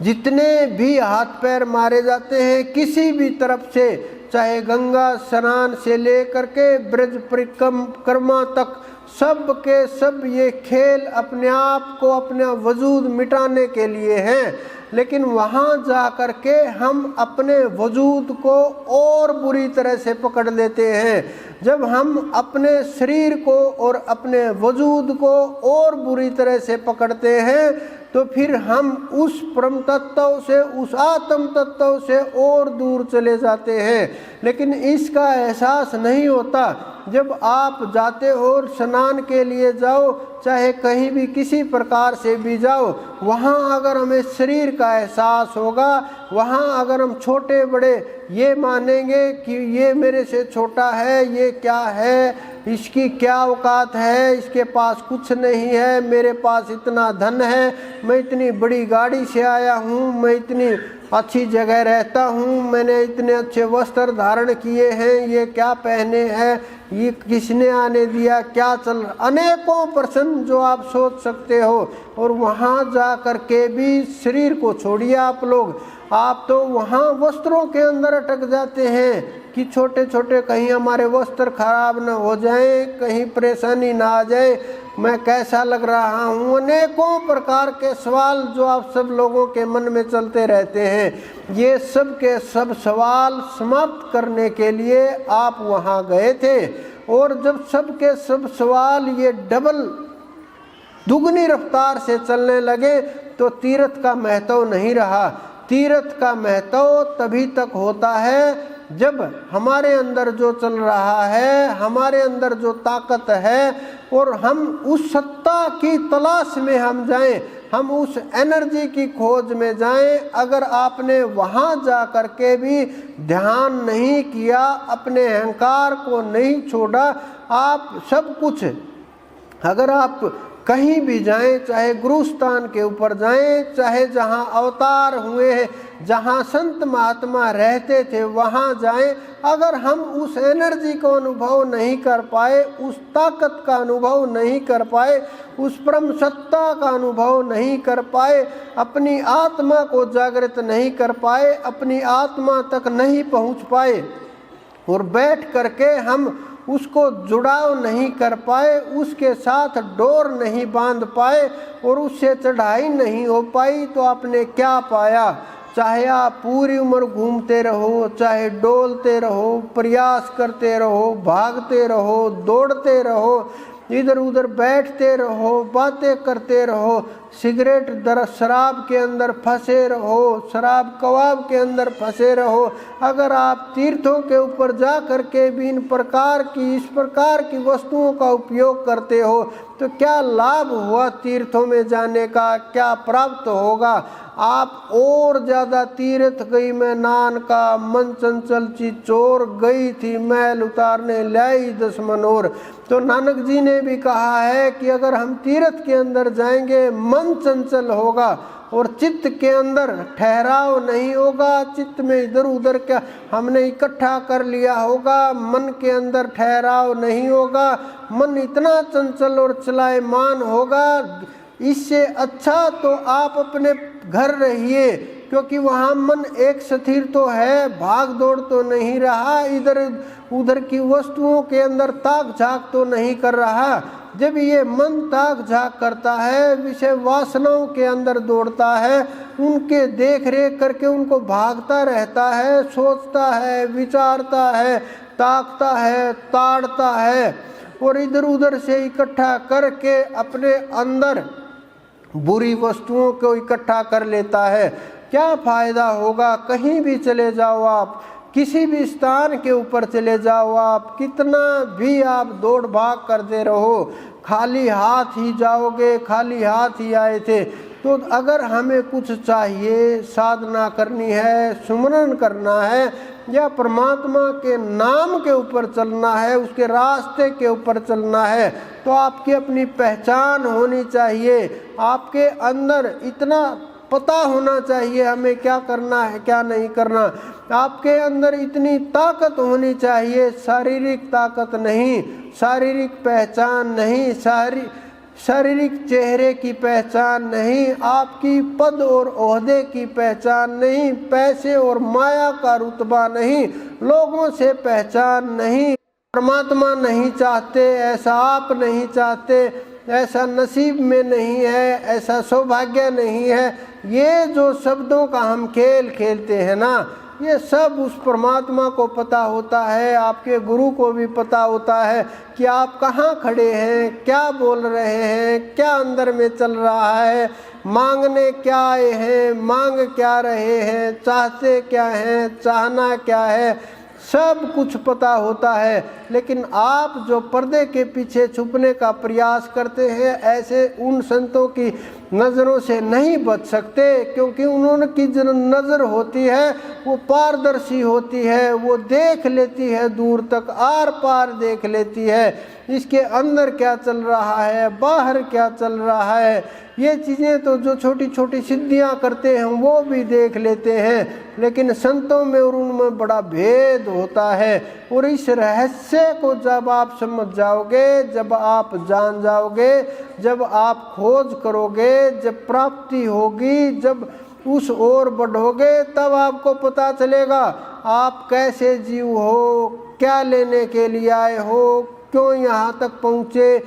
जितने भी हाथ पैर मारे जाते हैं किसी भी तरफ से, चाहे गंगा स्नान से लेकर के ब्रज परिक्रमा तक, सब के सब ये खेल अपने आप को, अपना वजूद मिटाने के लिए हैं। लेकिन वहाँ जा कर के हम अपने वजूद को और बुरी तरह से पकड़ लेते हैं। जब हम अपने शरीर को और अपने वजूद को और बुरी तरह से पकड़ते हैं तो फिर हम उस परम तत्व से, उस आत्म तत्व से और दूर चले जाते हैं। लेकिन इसका एहसास नहीं होता। जब आप जाते हो और स्नान के लिए जाओ, चाहे कहीं भी किसी प्रकार से भी जाओ, वहाँ अगर हमें शरीर का एहसास होगा, वहाँ अगर हम छोटे बड़े ये मानेंगे कि ये मेरे से छोटा है, ये क्या है, इसकी क्या औकात है, इसके पास कुछ नहीं है, मेरे पास इतना धन है, मैं इतनी बड़ी गाड़ी से आया हूँ, मैं इतनी अच्छी जगह रहता हूँ, मैंने इतने अच्छे वस्त्र धारण किए हैं, ये क्या पहने हैं, ये किसने आने दिया, क्या चल, अनेकों प्रश्न जो आप सोच सकते हो। और वहाँ जा कर के भी शरीर को छोड़िए आप लोग, आप तो वहाँ वस्त्रों के अंदर अटक जाते हैं कि छोटे छोटे कहीं हमारे वस्त्र खराब न हो जाएं, कहीं परेशानी ना आ जाए, मैं कैसा लग रहा हूँ। अनेकों प्रकार के सवाल जो आप सब लोगों के मन में चलते रहते हैं, ये सब के सब सवाल समाप्त करने के लिए आप वहाँ गए थे। और जब सब के सब सवाल ये डबल दुगनी रफ्तार से चलने लगे तो तीर्थ का महत्व नहीं रहा। तीर्थ का महत्व तभी तक होता है जब हमारे अंदर जो चल रहा है, हमारे अंदर जो ताकत है, और हम उस सत्ता की तलाश में हम जाएं, हम उस एनर्जी की खोज में जाएं। अगर आपने वहाँ जा कर के भी ध्यान नहीं किया, अपने अहंकार को नहीं छोड़ा, आप सब कुछ, अगर आप कहीं भी जाएं, चाहे गुरु स्थान के ऊपर जाएं, चाहे जहां अवतार हुए हैं, जहां संत महात्मा रहते थे वहां जाएं, अगर हम उस एनर्जी को अनुभव नहीं कर पाए, उस ताकत का अनुभव नहीं कर पाए, उस परम सत्ता का अनुभव नहीं कर पाए, अपनी आत्मा को जागृत नहीं कर पाए, अपनी आत्मा तक नहीं पहुंच पाए और बैठ करके हम उसको जुड़ाव नहीं कर पाए, उसके साथ डोर नहीं बांध पाए और उससे चढ़ाई नहीं हो पाई, तो आपने क्या पाया? चाहे आप पूरी उम्र घूमते रहो, चाहे डोलते रहो, प्रयास करते रहो, भागते रहो, दौड़ते रहो, इधर उधर बैठते रहो, बातें करते रहो, सिगरेट दर शराब के अंदर फंसे रहो, शराब कबाब के अंदर फंसे रहो, अगर आप तीर्थों के ऊपर जा कर के भी इस प्रकार की वस्तुओं का उपयोग करते हो, तो क्या लाभ हुआ तीर्थों में जाने का? क्या प्राप्त होगा? आप और ज़्यादा तीर्थ गई मैं नान का, मन चंचल ची चोर, गई थी मैल उतारने लाई 10 मनोर। तो नानक जी ने भी कहा है कि अगर हम तीर्थ के अंदर जाएंगे, मन चंचल होगा और चित्त के अंदर ठहराव नहीं होगा, चित्त में इधर उधर क्या हमने इकट्ठा कर लिया होगा, मन के अंदर ठहराव नहीं होगा, मन इतना चंचल और चलायमान होगा। इससे अच्छा तो आप अपने घर रहिए, क्योंकि वहाँ मन एक स्थिर तो है, भाग दौड़ तो नहीं रहा, इधर उधर की वस्तुओं के अंदर ताक झाक तो नहीं कर रहा। जब ये मन ताक झाक करता है, विषय वासनाओं के अंदर दौड़ता है, उनके देख रेख करके उनको भागता रहता है, सोचता है, विचारता है, ताकता है, ताड़ता है और इधर उधर से इकट्ठा करके अपने अंदर बुरी वस्तुओं को इकट्ठा कर लेता है। क्या फायदा होगा? कहीं भी चले जाओ आप, किसी भी स्थान के ऊपर चले जाओ आप, कितना भी आप दौड़ भाग करते रहो, खाली हाथ ही जाओगे, खाली हाथ ही आए थे। तो अगर हमें कुछ चाहिए, साधना करनी है, सुमरन करना है या परमात्मा के नाम के ऊपर चलना है, उसके रास्ते के ऊपर चलना है, तो आपकी अपनी पहचान होनी चाहिए। आपके अंदर इतना पता होना चाहिए हमें क्या करना है, क्या नहीं करना। आपके अंदर इतनी ताकत होनी चाहिए, शारीरिक ताकत नहीं, शारीरिक पहचान नहीं, शारीरिक चेहरे की पहचान नहीं, आपकी पद और ओहदे की पहचान नहीं, पैसे और माया का रुतबा नहीं, लोगों से पहचान नहीं। परमात्मा नहीं चाहते, ऐसा आप नहीं चाहते, ऐसा नसीब में नहीं है, ऐसा सौभाग्य नहीं है। ये जो शब्दों का हम खेल खेलते हैं ना, ये सब उस परमात्मा को पता होता है, आपके गुरु को भी पता होता है कि आप कहाँ खड़े हैं, क्या बोल रहे हैं, क्या अंदर में चल रहा है, मांगने क्या आए हैं, मांग क्या रहे हैं, चाहते क्या हैं, चाहना क्या है, सब कुछ पता होता है। लेकिन आप जो पर्दे के पीछे छुपने का प्रयास करते हैं, ऐसे उन संतों की नज़रों से नहीं बच सकते, क्योंकि उन्होंने की जो नज़र होती है वो पारदर्शी होती है, वो देख लेती है, दूर तक आर पार देख लेती है, इसके अंदर क्या चल रहा है, बाहर क्या चल रहा है। ये चीज़ें तो जो छोटी छोटी सिद्धियां करते हैं वो भी देख लेते हैं, लेकिन संतों में और उनमें बड़ा भेद होता है। और इस रहस्य को जब आप समझ जाओगे, जब आप जान जाओगे, जब आप खोज करोगे, जब प्राप्ति होगी, जब उस ओर बढ़ोगे, तब आपको पता चलेगा आप कैसे जीव हो, क्या लेने के लिए आए हो, क्यों यहाँ तक पहुँचे,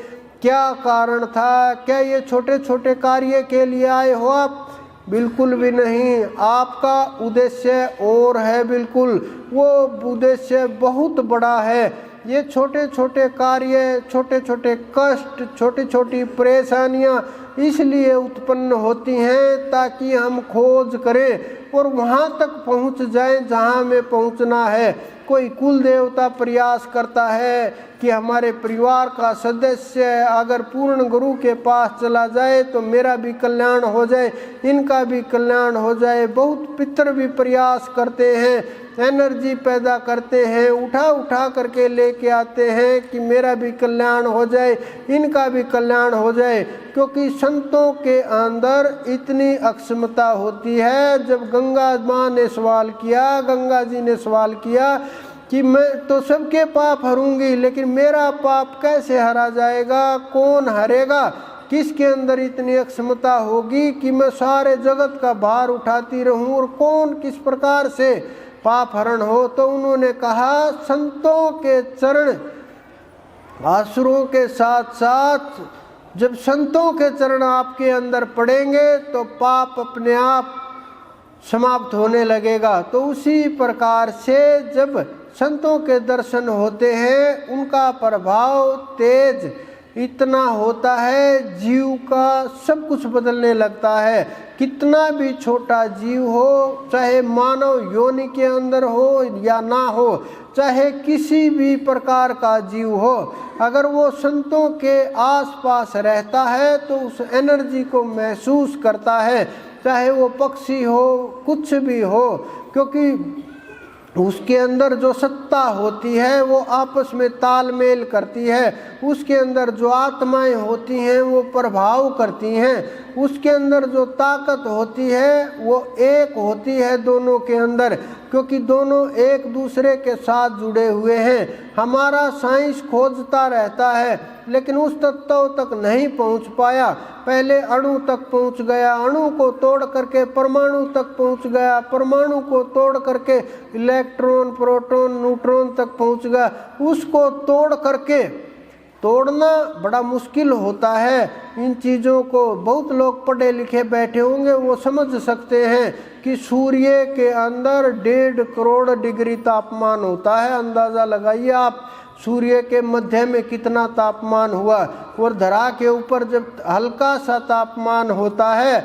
क्या कारण था, क्या ये छोटे छोटे कार्य के लिए आए हो आप? बिल्कुल भी नहीं। आपका उद्देश्य और है, बिल्कुल वो उद्देश्य बहुत बड़ा है। ये छोटे छोटे कार्य, छोटे छोटे कष्ट, छोटी छोटी परेशानियां इसलिए उत्पन्न होती हैं ताकि हम खोज करें और वहाँ तक पहुँच जाएं जहाँ हमें पहुँचना है। कोई कुल देवता प्रयास करता है कि हमारे परिवार का सदस्य अगर पूर्ण गुरु के पास चला जाए तो मेरा भी कल्याण हो जाए, इनका भी कल्याण हो जाए। बहुत पितर भी प्रयास करते हैं, एनर्जी पैदा करते हैं, उठा उठा करके लेके आते हैं कि मेरा भी कल्याण हो जाए, इनका भी कल्याण हो जाए। क्योंकि संतों के अंदर इतनी अक्षमता होती है। जब गंगा माँ ने सवाल किया, गंगा जी ने सवाल किया कि मैं तो सबके पाप हरूंगी, लेकिन मेरा पाप कैसे हरा जाएगा, कौन हरेगा, किसके अंदर इतनी अक्षमता होगी कि मैं सारे जगत का भार उठाती रहूं और कौन किस प्रकार से पाप हरण हो। तो उन्होंने कहा संतों के चरण, आसुरों के साथ साथ जब संतों के चरण आपके अंदर पड़ेंगे तो पाप अपने आप समाप्त होने लगेगा। तो उसी प्रकार से जब संतों के दर्शन होते हैं उनका प्रभाव तेज इतना होता है, जीव का सब कुछ बदलने लगता है। कितना भी छोटा जीव हो, चाहे मानव योनि के अंदर हो या ना हो, चाहे किसी भी प्रकार का जीव हो, अगर वो संतों के आसपास रहता है तो उस एनर्जी को महसूस करता है, चाहे वो पक्षी हो, कुछ भी हो। क्योंकि उसके अंदर जो सत्ता होती है वो आपस में तालमेल करती है, उसके अंदर जो आत्माएं होती हैं वो प्रभाव करती हैं, उसके अंदर जो ताकत होती है वो एक होती है दोनों के अंदर, क्योंकि दोनों एक दूसरे के साथ जुड़े हुए हैं। हमारा साइंस खोजता रहता है लेकिन उस तत्व तक नहीं पहुंच पाया। पहले अणु तक पहुंच गया, अणु को तोड़ करके परमाणु तक पहुंच गया, परमाणु को तोड़ करके इलेक्ट्रॉन, प्रोटॉन, न्यूट्रॉन तक पहुंच गया। उसको तोड़ करके, तोड़ना बड़ा मुश्किल होता है। इन चीज़ों को बहुत लोग पढ़े लिखे बैठे होंगे, वो समझ सकते हैं कि सूर्य के अंदर 1.5 करोड़ डिग्री तापमान होता है। अंदाज़ा लगाइए आप, सूर्य के मध्य में कितना तापमान हुआ, और धरा के ऊपर जब हल्का सा तापमान होता है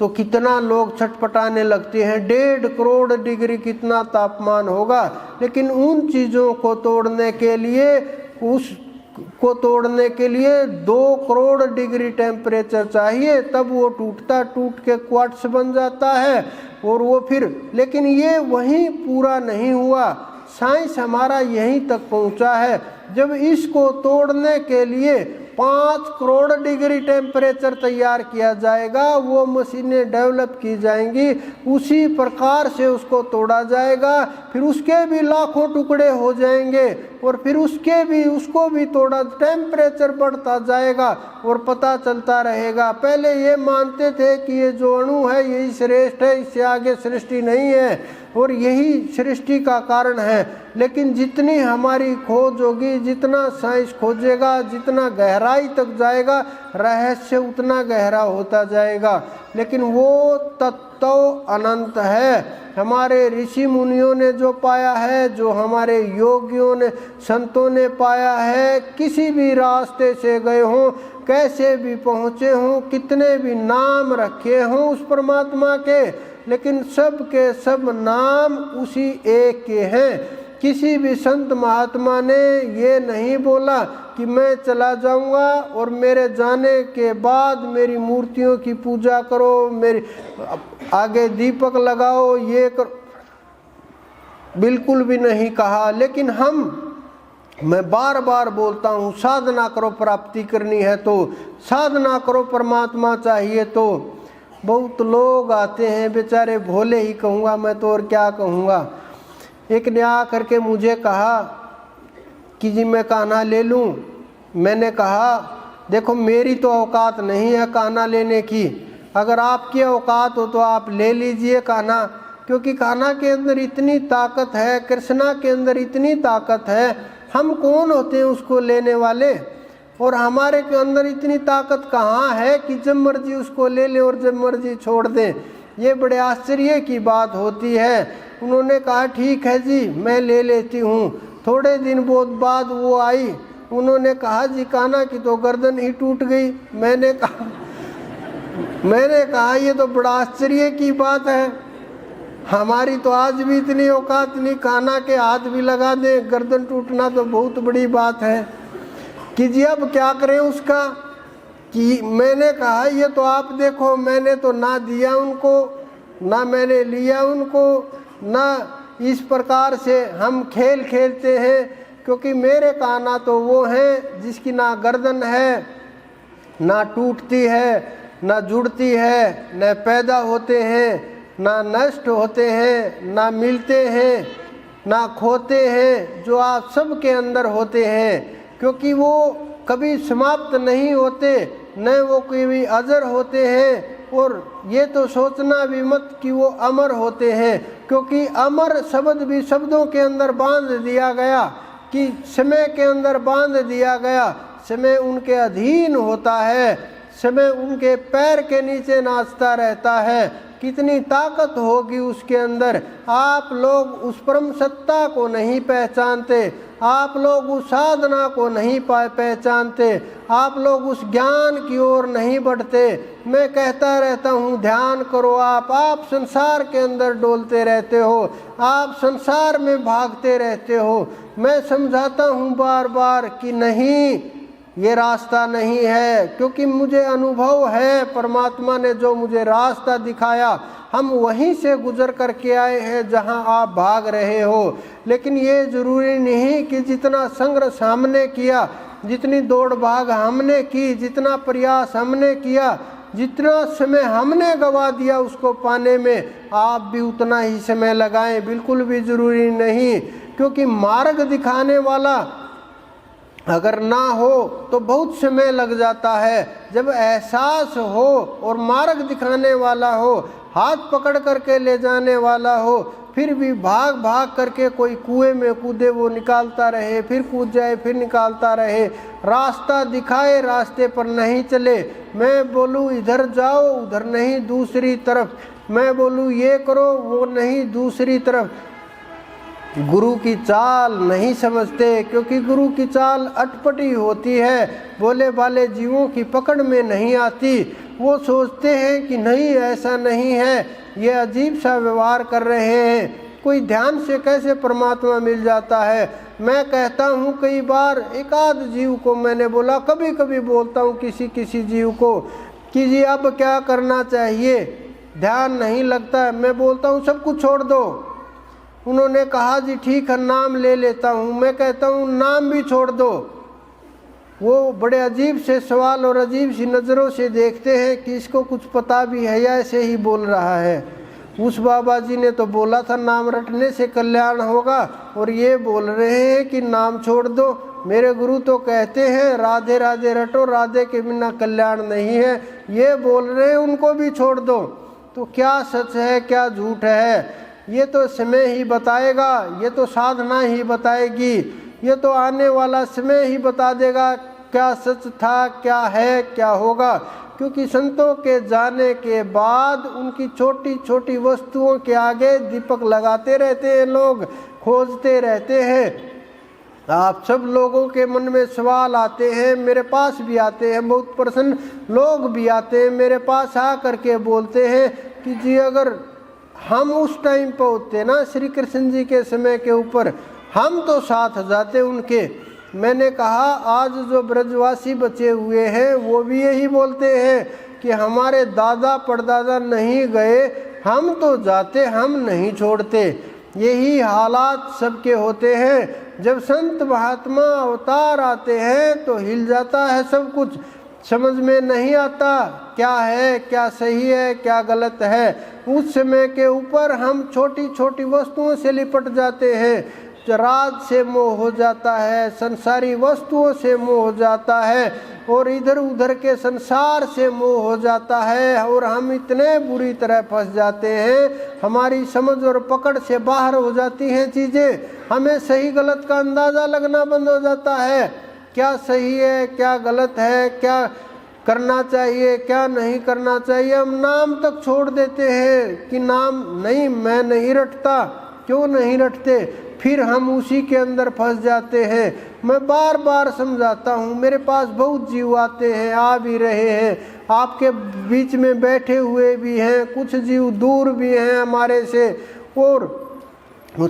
तो कितना लोग छटपटाने लगते हैं। 1.5 करोड़ डिग्री कितना तापमान होगा। लेकिन उन चीज़ों को तोड़ने के लिए, उसको तोड़ने के लिए 2 करोड़ डिग्री टेम्परेचर चाहिए, तब वो टूट के क्वार्ट्स बन जाता है। और वो फिर, लेकिन ये वहीं पूरा नहीं हुआ, साइंस हमारा यहीं तक पहुंचा है। जब इसको तोड़ने के लिए 5 करोड़ डिग्री टेम्परेचर तैयार किया जाएगा, वो मशीनें डेवलप की जाएंगी, उसी प्रकार से उसको तोड़ा जाएगा। फिर उसके भी लाखों टुकड़े हो जाएंगे और फिर उसको भी तोड़ा, टेम्परेचर बढ़ता जाएगा और पता चलता रहेगा। पहले ये मानते थे कि ये जो अणु है यही श्रेष्ठ है, इससे आगे सृष्टि नहीं है और यही सृष्टि का कारण है। लेकिन जितनी हमारी खोज होगी, जितना साइंस खोजेगा, जितना गहराई तक जाएगा, रहस्य उतना गहरा होता जाएगा। लेकिन वो तत्व अनंत है। हमारे ऋषि मुनियों ने जो पाया है, जो हमारे योगियों ने, संतों ने पाया है, किसी भी रास्ते से गए हों, कैसे भी पहुँचे हों, कितने भी नाम रखे हों उस परमात्मा के, लेकिन सब के सब नाम उसी एक के हैं। किसी भी संत महात्मा ने ये नहीं बोला कि मैं चला जाऊंगा और मेरे जाने के बाद मेरी मूर्तियों की पूजा करो, मेरे आगे दीपक लगाओ, ये करो, बिल्कुल भी नहीं कहा। लेकिन मैं बार बार बोलता हूँ, साधना करो, प्राप्ति करनी है तो साधना करो, परमात्मा चाहिए तो। बहुत लोग आते हैं बेचारे, भोले ही कहूँगा मैं तो, और क्या कहूँगा। एक ने आ करके मुझे कहा कि जी मैं कान्हा ले लूँ। मैंने कहा देखो मेरी तो औकात नहीं है कान्हा लेने की, अगर आपकी औकात हो तो आप ले लीजिए कान्हा, क्योंकि कान्हा के अंदर इतनी ताकत है, कृष्णा के अंदर इतनी ताकत है। हम कौन होते हैं उसको लेने वाले, और हमारे के अंदर इतनी ताकत कहाँ है कि जब मर्जी उसको ले लें और जब मर्जी छोड़ दें। ये बड़े आश्चर्य की बात होती है। उन्होंने कहा ठीक है जी मैं ले लेती हूँ। थोड़े दिन बाद वो आई, उन्होंने कहा जी कान्हा की तो गर्दन ही टूट गई। मैंने कहा ये तो बड़ा आश्चर्य की बात है, हमारी तो आज भी इतनी औकात नहीं, कान्हा के हाथ भी लगा दे, गर्दन टूटना तो बहुत बड़ी बात है कि जी अब क्या करें उसका। कि मैंने कहा ये तो आप देखो, मैंने तो ना दिया उनको, ना मैंने लिया उनको, ना इस प्रकार से हम खेल खेलते हैं, क्योंकि मेरे कान्हा तो वो हैं जिसकी ना गर्दन है, ना टूटती है, ना जुड़ती है, न पैदा होते हैं, ना नष्ट होते हैं, ना मिलते हैं, ना खोते हैं, जो आप सबके अंदर होते हैं, क्योंकि वो कभी समाप्त नहीं होते, न वो कभी अजर होते हैं। और ये तो सोचना भी मत कि वो अमर होते हैं, क्योंकि अमर शब्द भी शब्दों के अंदर बांध दिया गया, कि समय के अंदर बांध दिया गया, समय उनके अधीन होता है, समय उनके पैर के नीचे नाचता रहता है। कितनी ताकत होगी उसके अंदर। आप लोग उस परम सत्ता को नहीं पहचानते, आप लोग उस साधना को नहीं पहचानते, आप लोग उस ज्ञान की ओर नहीं बढ़ते। मैं कहता रहता हूँ ध्यान करो आप संसार के अंदर डोलते रहते हो, आप संसार में भागते रहते हो। मैं समझाता हूँ बार बार कि नहीं, ये रास्ता नहीं है, क्योंकि मुझे अनुभव है, परमात्मा ने जो मुझे रास्ता दिखाया, हम वहीं से गुजर करके आए हैं जहां आप भाग रहे हो। लेकिन ये ज़रूरी नहीं कि जितना संघर्ष हमने किया, जितनी दौड़ भाग हमने की, जितना प्रयास हमने किया, जितना समय हमने गवा दिया उसको पाने में, आप भी उतना ही समय लगाएं। बिल्कुल भी ज़रूरी नहीं, क्योंकि मार्ग दिखाने वाला अगर ना हो तो बहुत समय लग जाता है। जब एहसास हो और मार्ग दिखाने वाला हो, हाथ पकड़ करके ले जाने वाला हो, फिर भी भाग भाग करके कोई कुएं में कूदे वो निकालता रहे, फिर कूद जाए फिर निकालता रहे, रास्ता दिखाए रास्ते पर नहीं चले। मैं बोलूँ इधर जाओ, उधर नहीं दूसरी तरफ, मैं बोलूँ ये करो, वो नहीं दूसरी तरफ। गुरु की चाल नहीं समझते, क्योंकि गुरु की चाल अटपटी होती है, भोले भाले जीवों की पकड़ में नहीं आती। वो सोचते हैं कि नहीं ऐसा नहीं है, ये अजीब सा व्यवहार कर रहे हैं, कोई ध्यान से कैसे परमात्मा मिल जाता है। मैं कहता हूँ कई बार एक आध जीव को मैंने बोला, कभी कभी बोलता हूँ किसी जीव को कि जी अब क्या करना चाहिए, ध्यान नहीं लगता। मैं बोलता हूँ सब कुछ छोड़ दो। उन्होंने कहा जी ठीक है नाम ले लेता हूँ। मैं कहता हूँ नाम भी छोड़ दो। वो बड़े अजीब से सवाल और अजीब सी नज़रों से देखते हैं कि इसको कुछ पता भी है या ऐसे ही बोल रहा है। उस बाबा जी ने तो बोला था नाम रटने से कल्याण होगा, और ये बोल रहे हैं कि नाम छोड़ दो। मेरे गुरु तो कहते हैं राधे राधे रटो, राधे के बिना कल्याण नहीं है। ये बोल रहे हैं उनको भी छोड़ दो। तो क्या सच है क्या झूठ है, ये तो समय ही बताएगा, ये तो साधना ही बताएगी, ये तो आने वाला समय ही बता देगा क्या सच था, क्या है, क्या होगा। क्योंकि संतों के जाने के बाद उनकी छोटी छोटी वस्तुओं के आगे दीपक लगाते रहते हैं, लोग खोजते रहते हैं। आप सब लोगों के मन में सवाल आते हैं, मेरे पास भी आते हैं, बहुत प्रसन्न लोग भी आते हैं मेरे पास, आ करके बोलते हैं कि जी अगर हम उस टाइम पर होते ना श्री कृष्ण जी के समय के ऊपर, हम तो साथ जाते उनके। मैंने कहा आज जो ब्रजवासी बचे हुए हैं वो भी यही बोलते हैं कि हमारे दादा परदादा नहीं गए, हम तो जाते, हम नहीं छोड़ते। यही हालात सबके होते हैं। जब संत महात्मा अवतार आते हैं तो हिल जाता है सब कुछ, समझ में नहीं आता क्या है, क्या सही है, क्या गलत है। उस समय के ऊपर हम छोटी छोटी वस्तुओं से लिपट जाते हैं, राज से मोह हो जाता है, संसारी वस्तुओं से मोह हो जाता है, और इधर उधर के संसार से मोह हो जाता है, और हम इतने बुरी तरह फंस जाते हैं, हमारी समझ और पकड़ से बाहर हो जाती हैं चीज़ें। हमें सही गलत का अंदाज़ा लगना बंद हो जाता है, क्या सही है क्या गलत है, क्या करना चाहिए क्या नहीं करना चाहिए। हम नाम तक छोड़ देते हैं कि नाम नहीं, मैं नहीं रटता। क्यों नहीं रटते? फिर हम उसी के अंदर फंस जाते हैं। मैं बार बार समझाता हूँ, मेरे पास बहुत जीव आते हैं, आ भी रहे हैं, आपके बीच में बैठे हुए भी हैं, कुछ जीव दूर भी हैं हमारे से, और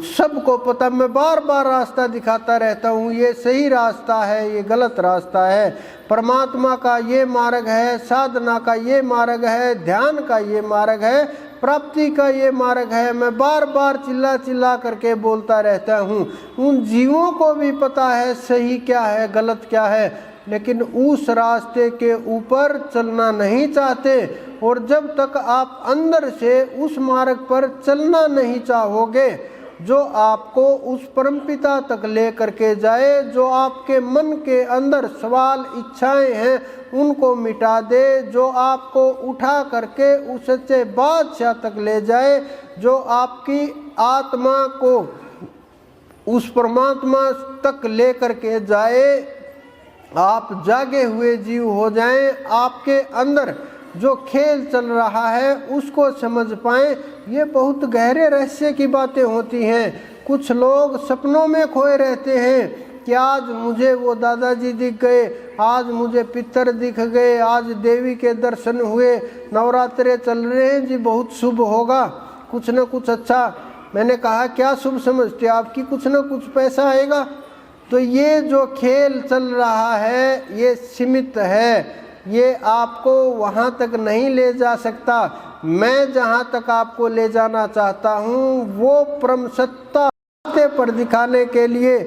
सबको पता, मैं बार बार रास्ता दिखाता रहता हूँ, ये सही रास्ता है, ये गलत रास्ता है, परमात्मा का ये मार्ग है, साधना का ये मार्ग है, ध्यान का ये मार्ग है, प्राप्ति का ये मार्ग है। मैं बार बार चिल्ला चिल्ला करके बोलता रहता हूँ। उन जीवों को भी पता है सही क्या है, गलत क्या है, लेकिन उस रास्ते के ऊपर चलना नहीं चाहते। और जब तक आप अंदर से उस मार्ग पर चलना नहीं चाहोगे जो आपको उस परमपिता तक ले करके जाए, जो आपके मन के अंदर सवाल इच्छाएं हैं उनको मिटा दे, जो आपको उठा करके उस सच्चे बादशाह तक ले जाए, जो आपकी आत्मा को उस परमात्मा तक ले करके जाए, आप जागे हुए जीव हो जाएं, आपके अंदर जो खेल चल रहा है उसको समझ पाएं। ये बहुत गहरे रहस्य की बातें होती हैं। कुछ लोग सपनों में खोए रहते हैं कि आज मुझे वो दादाजी दिख गए, आज मुझे पितर दिख गए, आज देवी के दर्शन हुए, नवरात्रे चल रहे हैं जी, बहुत शुभ होगा, कुछ न कुछ अच्छा। मैंने कहा क्या शुभ समझते आपकी, कुछ न कुछ पैसा आएगा। तो ये जो खेल चल रहा है ये सीमित है, ये आपको वहाँ तक नहीं ले जा सकता। मैं जहाँ तक आपको ले जाना चाहता हूँ वो परम सत्ता पर दिखाने के लिए,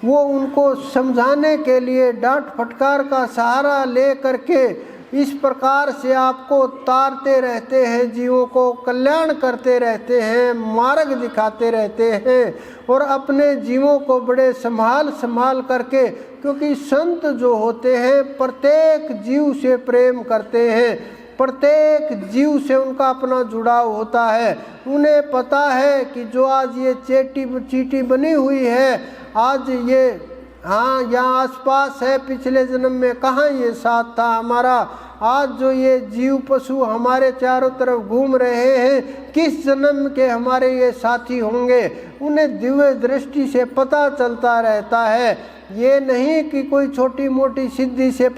वो उनको समझाने के लिए डांट फटकार का सहारा ले करके इस प्रकार से आपको तारते रहते हैं, जीवों को कल्याण करते रहते हैं, मार्ग दिखाते रहते हैं, और अपने जीवों को बड़े संभाल करके, क्योंकि संत जो होते हैं प्रत्येक जीव से प्रेम करते हैं, प्रत्येक जीव से उनका अपना जुड़ाव होता है। उन्हें पता है कि जो आज ये चीटी बनी हुई है, आज ये हाँ यहाँ आसपास है, पिछले जन्म में कहाँ ये साथ था हमारा, आज जो ये जीव पशु हमारे चारों तरफ घूम रहे हैं किस जन्म के हमारे ये साथी होंगे, उन्हें दिव्य दृष्टि से पता चलता रहता है। ये नहीं कि कोई छोटी मोटी सिद्धि से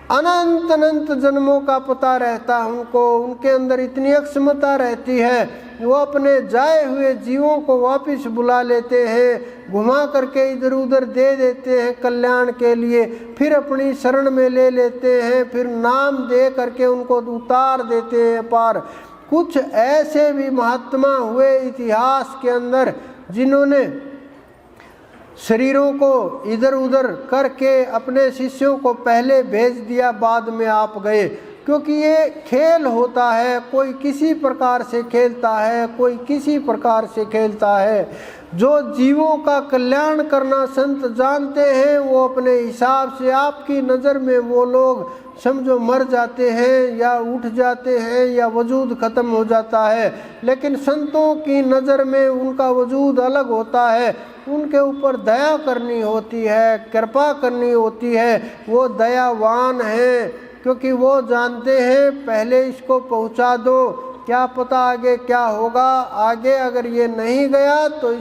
अनंत अनंत जन्मों का पता रहता उनको, उनके अंदर इतनी अक्षमता रहती है, वो अपने जाए हुए जीवों को वापस बुला लेते हैं, घुमा करके इधर उधर दे देते हैं कल्याण के लिए, फिर अपनी शरण में ले लेते हैं, फिर नाम दे करके उनको उतार देते हैं पार। कुछ ऐसे भी महात्मा हुए इतिहास के अंदर जिन्होंने शरीरों को इधर उधर करके अपने शिष्यों को पहले भेज दिया, बाद में आप गए, क्योंकि ये खेल होता है। कोई किसी प्रकार से खेलता है, कोई किसी प्रकार से खेलता है। जो जीवों का कल्याण करना संत जानते हैं वो अपने हिसाब से, आपकी नज़र में वो लोग समझो मर जाते हैं या उठ जाते हैं या वजूद ख़त्म हो जाता है, लेकिन संतों की नज़र में उनका वजूद अलग होता है। उनके ऊपर दया करनी होती है, कृपा करनी होती है, वो दयावान हैं, क्योंकि वो जानते हैं पहले इसको पहुंचा दो, क्या पता आगे क्या होगा, आगे अगर ये नहीं गया तो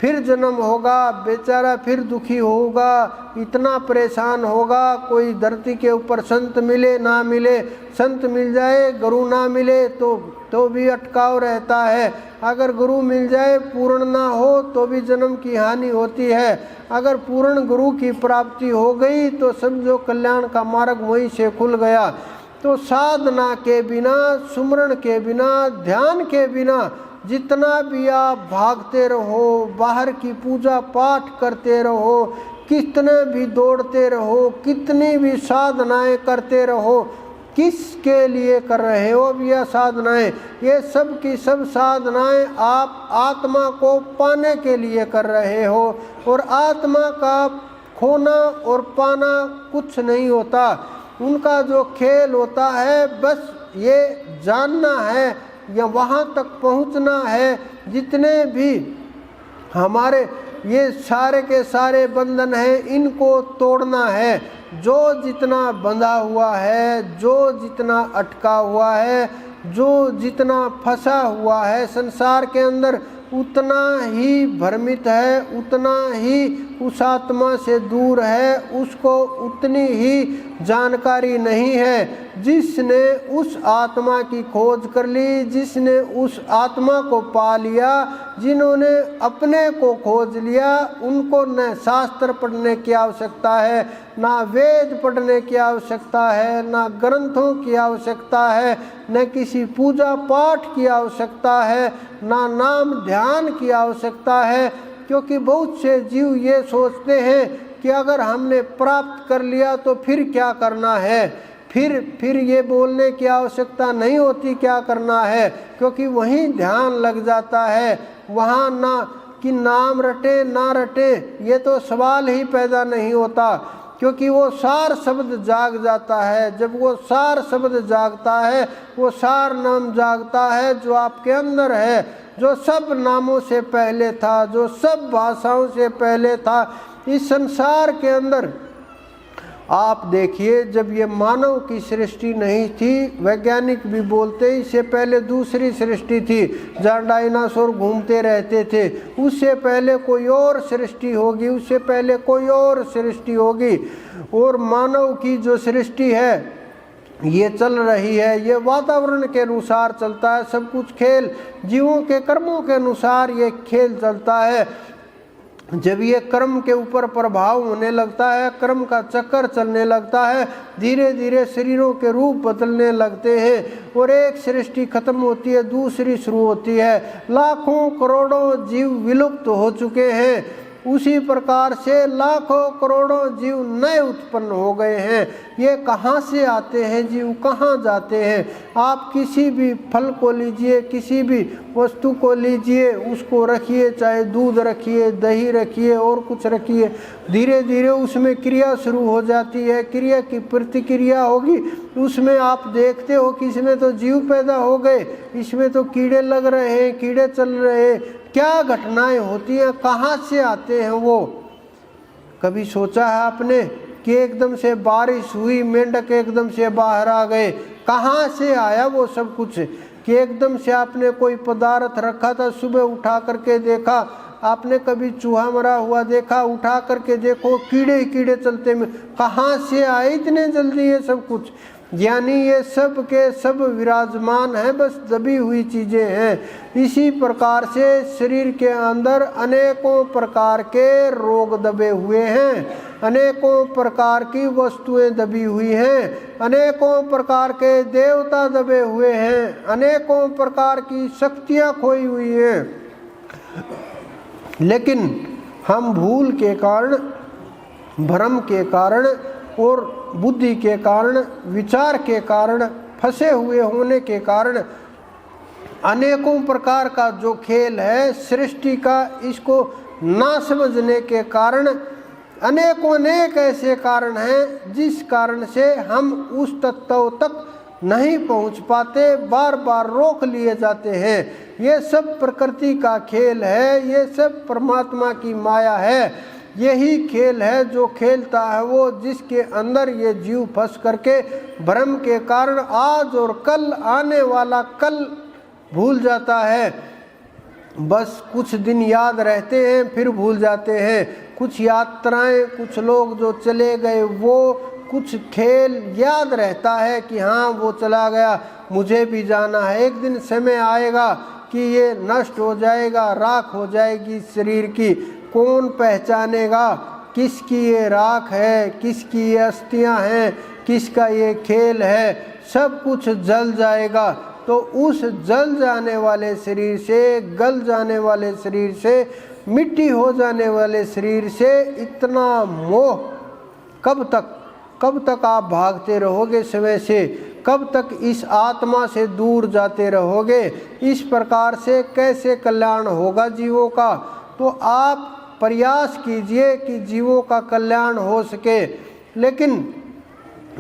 फिर जन्म होगा, बेचारा फिर दुखी होगा, इतना परेशान होगा। कोई धरती के ऊपर संत मिले ना मिले, संत मिल जाए गुरु ना मिले तो भी अटकाव रहता है, अगर गुरु मिल जाए पूर्ण ना हो तो भी जन्म की हानि होती है। अगर पूर्ण गुरु की प्राप्ति हो गई तो समझो कल्याण का मार्ग वहीं से खुल गया। तो साधना के बिना, सुमरण के बिना, ध्यान के बिना जितना भी आप भागते रहो, बाहर की पूजा पाठ करते रहो, कितने भी दौड़ते रहो, कितनी भी साधनाएं करते रहो, किसके लिए कर रहे हो अब यह साधनाएं? ये सब की सब साधनाएं आप आत्मा को पाने के लिए कर रहे हो, और आत्मा का खोना और पाना कुछ नहीं होता। उनका जो खेल होता है बस ये जानना है या वहाँ तक पहुँचना है। जितने भी हमारे ये सारे के सारे बंधन हैं इनको तोड़ना है। जो जितना बंधा हुआ है, जो जितना अटका हुआ है, जो जितना फंसा हुआ है संसार के अंदर, उतना ही भ्रमित है, उतना ही उस आत्मा से दूर है, उसको उतनी ही जानकारी नहीं है। जिसने उस आत्मा की खोज कर ली, जिसने उस आत्मा को पा लिया, जिन्होंने अपने को खोज लिया, उनको न शास्त्र पढ़ने की आवश्यकता है, ना वेद पढ़ने की आवश्यकता है, ना ग्रंथों की आवश्यकता है, न किसी पूजा पाठ की आवश्यकता है, ना नाम ध्यान की आवश्यकता है। क्योंकि बहुत से जीव ये सोचते हैं कि अगर हमने प्राप्त कर लिया तो फिर क्या करना है, फिर ये बोलने की आवश्यकता नहीं होती क्या करना है, क्योंकि वहीं ध्यान लग जाता है। वहाँ ना कि नाम रटे ना रटे ये तो सवाल ही पैदा नहीं होता, क्योंकि वो सार शब्द जाग जाता है। जब वो सार शब्द जागता है, वो सार नाम जागता है जो आपके अंदर है, जो सब नामों से पहले था, जो सब भाषाओं से पहले था इस संसार के अंदर। आप देखिए, जब ये मानव की सृष्टि नहीं थी, वैज्ञानिक भी बोलते इससे पहले दूसरी सृष्टि थी जहाँ डायनासोर घूमते रहते थे, उससे पहले कोई और सृष्टि होगी, उससे पहले कोई और सृष्टि होगी। और मानव की जो सृष्टि है ये चल रही है, ये वातावरण के अनुसार चलता है। सब कुछ खेल जीवों के कर्मों के अनुसार ये खेल चलता है। जब ये कर्म के ऊपर प्रभाव होने लगता है, कर्म का चक्कर चलने लगता है, धीरे धीरे शरीरों के रूप बदलने लगते हैं और एक सृष्टि खत्म होती है, दूसरी शुरू होती है। लाखों करोड़ों जीव विलुप्त हो चुके हैं, उसी प्रकार से लाखों करोड़ों जीव नए उत्पन्न हो गए हैं। ये कहाँ से आते हैं जीव, कहाँ जाते हैं? आप किसी भी फल को लीजिए, किसी भी वस्तु को लीजिए, उसको रखिए, चाहे दूध रखिए, दही रखिए और कुछ रखिए, धीरे धीरे उसमें क्रिया शुरू हो जाती है, क्रिया की प्रतिक्रिया होगी। उसमें आप देखते हो कि इसमें तो जीव पैदा हो गए, इसमें तो कीड़े लग रहे हैं, कीड़े चल रहे हैं, क्या घटनाएं होती हैं, कहाँ से आते हैं वो? कभी सोचा है आपने कि एकदम से बारिश हुई, मेंढक एकदम से बाहर आ गए, कहाँ से आया वो सब कुछ? कि एकदम से आपने कोई पदार्थ रखा था, सुबह उठा करके देखा, आपने कभी चूहा मरा हुआ देखा, उठा करके देखो कीड़े ही कीड़े चलते में, कहाँ से आए इतने जल्दी ये सब कुछ? यानी ये सब के सब विराजमान है, बस दबी हुई चीज़ें हैं। इसी प्रकार से शरीर के अंदर अनेकों प्रकार के रोग दबे हुए हैं, अनेकों प्रकार की वस्तुएं दबी हुई हैं, अनेकों प्रकार के देवता दबे हुए हैं, अनेकों प्रकार की शक्तियां खोई हुई हैं। लेकिन हम भूल के कारण, भ्रम के कारण और बुद्धि के कारण, विचार के कारण, फंसे हुए होने के कारण अनेकों प्रकार का जो खेल है सृष्टि का, इसको ना समझने के कारण अनेक ऐसे कारण हैं जिस कारण से हम उस तत्व तक नहीं पहुंच पाते, बार बार रोक लिए जाते हैं। ये सब प्रकृति का खेल है, ये सब परमात्मा की माया है। यही खेल है जो खेलता है वो, जिसके अंदर ये जीव फंस करके भ्रम के कारण आज और कल, आने वाला कल भूल जाता है। बस कुछ दिन याद रहते हैं फिर भूल जाते हैं, कुछ यात्राएं, कुछ लोग जो चले गए वो, कुछ खेल याद रहता है कि हाँ वो चला गया, मुझे भी जाना है। एक दिन समय आएगा कि ये नष्ट हो जाएगा, राख हो जाएगी शरीर की, कौन पहचानेगा किसकी ये राख है, किसकी ये अस्थियां हैं, किसका ये खेल है? सब कुछ जल जाएगा। तो उस जल जाने वाले शरीर से, गल जाने वाले शरीर से, मिट्टी हो जाने वाले शरीर से इतना मोह कब तक आप भागते रहोगे समय से? कब तक इस आत्मा से दूर जाते रहोगे? इस प्रकार से कैसे कल्याण होगा जीवों का? तो आप प्रयास कीजिए कि जीवों का कल्याण हो सके, लेकिन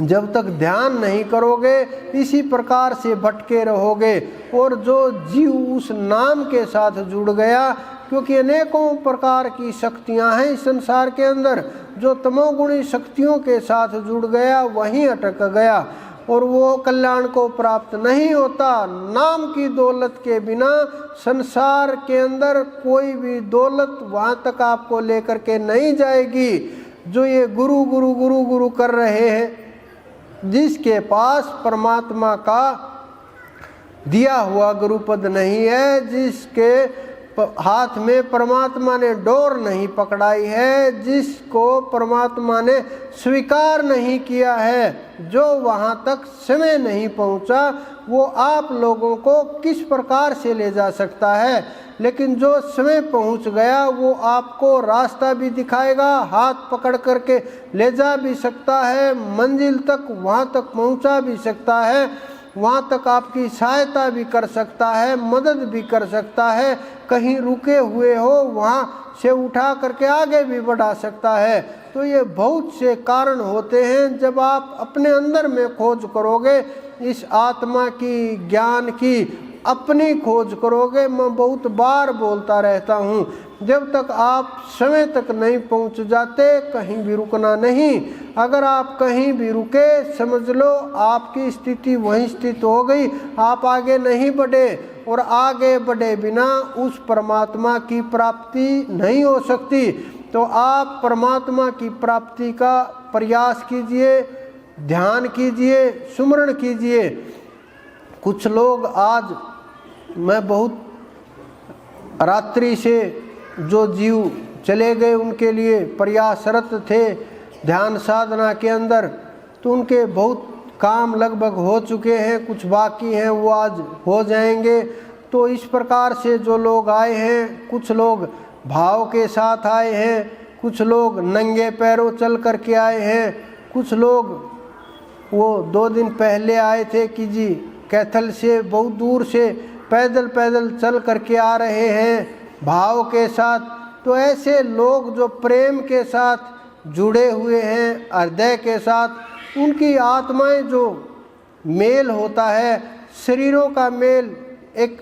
जब तक ध्यान नहीं करोगे इसी प्रकार से भटके रहोगे। और जो जीव उस नाम के साथ जुड़ गया, क्योंकि अनेकों प्रकार की शक्तियां हैं इस संसार के अंदर, जो तमोगुणी शक्तियों के साथ जुड़ गया वहीं अटक गया। और वो कल्याण को प्राप्त नहीं होता। नाम की दौलत के बिना संसार के अंदर कोई भी दौलत वहाँ तक आपको लेकर के नहीं जाएगी। जो ये गुरु गुरु गुरु गुरु कर रहे हैं, जिसके पास परमात्मा का दिया हुआ गुरुपद नहीं है, जिसके हाथ में परमात्मा ने डोर नहीं पकड़ाई है, जिसको परमात्मा ने स्वीकार नहीं किया है, जो वहाँ तक समय नहीं पहुँचा, वो आप लोगों को किस प्रकार से ले जा सकता है। लेकिन जो समय पहुँच गया वो आपको रास्ता भी दिखाएगा, हाथ पकड़ करके ले जा भी सकता है, मंजिल तक वहाँ तक पहुँचा भी सकता है, वहाँ तक आपकी सहायता भी कर सकता है, मदद भी कर सकता है। कहीं रुके हुए हो वहाँ से उठा करके आगे भी बढ़ा सकता है। तो ये बहुत से कारण होते हैं। जब आप अपने अंदर में खोज करोगे, इस आत्मा की, ज्ञान की अपनी खोज करोगे, मैं बहुत बार बोलता रहता हूँ, जब तक आप समय तक नहीं पहुँच जाते कहीं भी रुकना नहीं। अगर आप कहीं भी रुके, समझ लो आपकी स्थिति वहीं स्थित हो गई, आप आगे नहीं बढ़े, और आगे बढ़े बिना उस परमात्मा की प्राप्ति नहीं हो सकती। तो आप परमात्मा की प्राप्ति का प्रयास कीजिए, ध्यान कीजिए, सुमरण कीजिए। कुछ लोग आज, मैं बहुत रात्रि से जो जीव चले गए उनके लिए प्रयासरत थे ध्यान साधना के अंदर, तो उनके बहुत काम लगभग हो चुके हैं, कुछ बाकी हैं वो आज हो जाएंगे। तो इस प्रकार से जो लोग आए हैं, कुछ लोग भाव के साथ आए हैं, कुछ लोग नंगे पैरों चल कर के आए हैं, कुछ लोग वो 2 दिन पहले आए थे कि जी कैथल से बहुत दूर से पैदल पैदल चल करके आ रहे हैं भाव के साथ। तो ऐसे लोग जो प्रेम के साथ जुड़े हुए हैं, हृदय के साथ, उनकी आत्माएं जो मेल होता है, शरीरों का मेल एक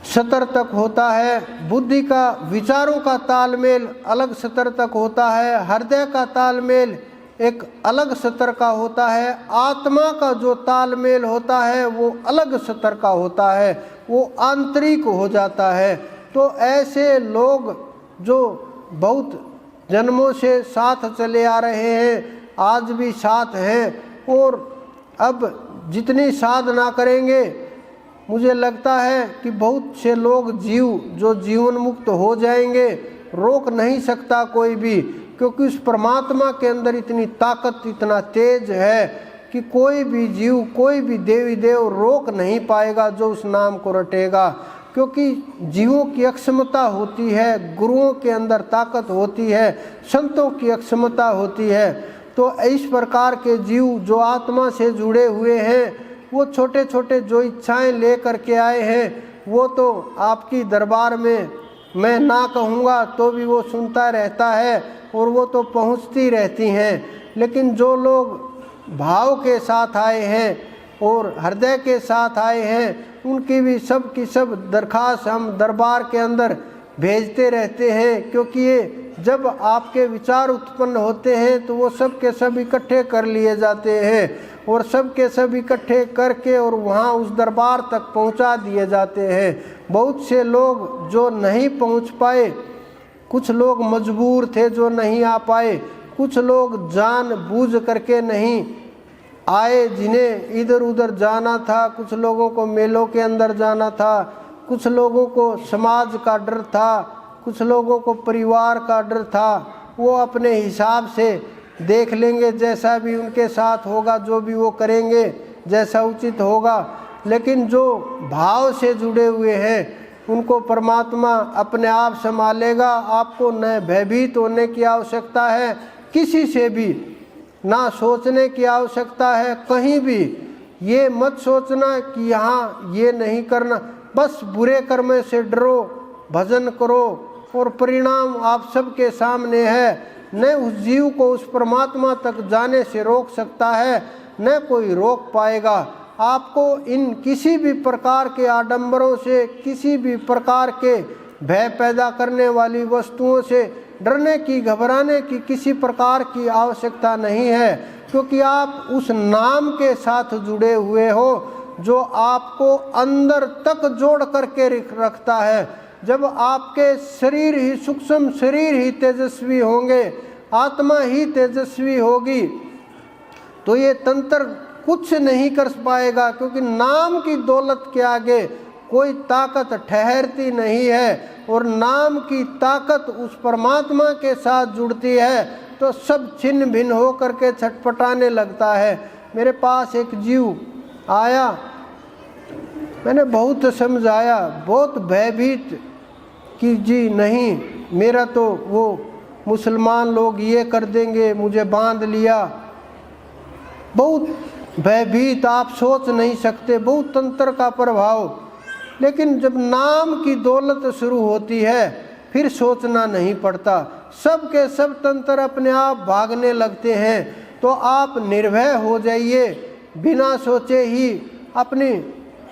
स्तर तक होता है, बुद्धि का, विचारों का तालमेल अलग स्तर तक होता है, हृदय का तालमेल एक अलग स्तर का होता है, आत्मा का जो तालमेल होता है वो अलग स्तर का होता है, वो आंतरिक हो जाता है। तो ऐसे लोग जो बहुत जन्मों से साथ चले आ रहे हैं, आज भी साथ हैं, और अब जितनी साधना करेंगे, मुझे लगता है कि बहुत से लोग जो जीवन मुक्त हो जाएंगे, रोक नहीं सकता कोई भी, क्योंकि उस परमात्मा के अंदर इतनी ताकत, इतना तेज है कि कोई भी जीव, कोई भी देवी देव रोक नहीं पाएगा जो उस नाम को रटेगा। क्योंकि जीवों की अक्षमता होती है, गुरुओं के अंदर ताकत होती है, संतों की अक्षमता होती है। तो इस प्रकार के जीव जो आत्मा से जुड़े हुए हैं, वो छोटे छोटे जो इच्छाएं ले करके आए हैं, वो तो आपकी दरबार में मैं ना कहूँगा तो भी वो सुनता रहता है और वो तो पहुँचती रहती हैं। लेकिन जो लोग भाव के साथ आए हैं और हृदय के साथ आए हैं, उनकी भी सब की सब दरखास्त हम दरबार के अंदर भेजते रहते हैं। क्योंकि ये जब आपके विचार उत्पन्न होते हैं तो वो सब के सब इकट्ठे कर लिए जाते हैं और सब के सब इकट्ठे करके और वहाँ उस दरबार तक पहुँचा दिए जाते हैं। बहुत से लोग जो नहीं पहुँच पाए, कुछ लोग मजबूर थे जो नहीं आ पाए, कुछ लोग जानबूझ करके नहीं आए जिन्हें इधर उधर जाना था, कुछ लोगों को मेलों के अंदर जाना था, कुछ लोगों को समाज का डर था, कुछ लोगों को परिवार का डर था। वो अपने हिसाब से देख लेंगे, जैसा भी उनके साथ होगा, जो भी वो करेंगे जैसा उचित होगा। लेकिन जो भाव से जुड़े हुए हैं उनको परमात्मा अपने आप संभालेगा। आपको न भयभीत होने की आवश्यकता है, किसी से भी ना सोचने की आवश्यकता है। कहीं भी ये मत सोचना कि यहाँ ये नहीं करना, बस बुरे कर्म से डरो, भजन करो और परिणाम आप सबके सामने है। न उस जीव को उस परमात्मा तक जाने से रोक सकता है, न कोई रोक पाएगा। आपको इन किसी भी प्रकार के आडंबरों से, किसी भी प्रकार के भय पैदा करने वाली वस्तुओं से डरने की, घबराने की किसी प्रकार की आवश्यकता नहीं है। क्योंकि आप उस नाम के साथ जुड़े हुए हो जो आपको अंदर तक जोड़ करके रखता है। जब आपके शरीर ही सूक्ष्म शरीर ही तेजस्वी होंगे, आत्मा ही तेजस्वी होगी, तो ये तंत्र कुछ नहीं कर पाएगा, क्योंकि नाम की दौलत के आगे कोई ताकत ठहरती नहीं है। और नाम की ताकत उस परमात्मा के साथ जुड़ती है तो सब छिन्न भिन्न हो करके छटपटाने लगता है। मेरे पास एक जीव आया, मैंने बहुत समझाया, बहुत भयभीत कि जी नहीं, मेरा तो वो मुसलमान लोग ये कर देंगे, मुझे बांध लिया। बहुत भयभीत, आप सोच नहीं सकते, बहुत तंत्र का प्रभाव। लेकिन जब नाम की दौलत शुरू होती है फिर सोचना नहीं पड़ता, सब के सब तंत्र अपने आप भागने लगते हैं। तो आप निर्भय हो जाइए, बिना सोचे ही अपनी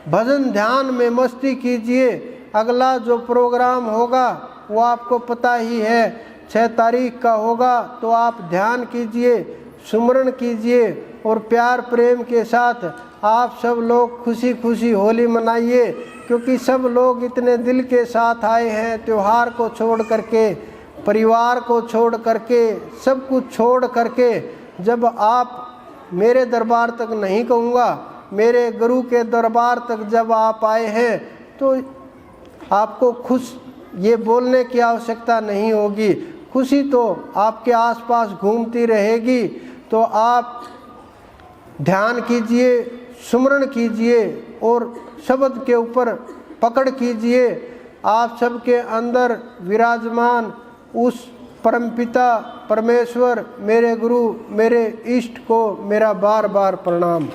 भजन ध्यान में मस्ती कीजिए। अगला जो प्रोग्राम होगा वो आपको पता ही है, 6 तारीख का होगा, तो आप ध्यान कीजिए, सुमरण कीजिए और प्यार प्रेम के साथ आप सब लोग खुशी खुशी होली मनाइए। क्योंकि सब लोग इतने दिल के साथ आए हैं, त्यौहार को छोड़ करके, परिवार को छोड़ करके, सब कुछ छोड़ करके। जब आप मेरे दरबार तक नहीं कहूँगा, मेरे गुरु के दरबार तक जब आप आए हैं तो आपको खुश ये बोलने की आवश्यकता नहीं होगी, खुशी तो आपके आसपास घूमती रहेगी। तो आप ध्यान कीजिए, सुमरण कीजिए और शब्द के ऊपर पकड़ कीजिए। आप सबके अंदर विराजमान उस परमपिता परमेश्वर, मेरे गुरु, मेरे इष्ट को मेरा बार बार प्रणाम।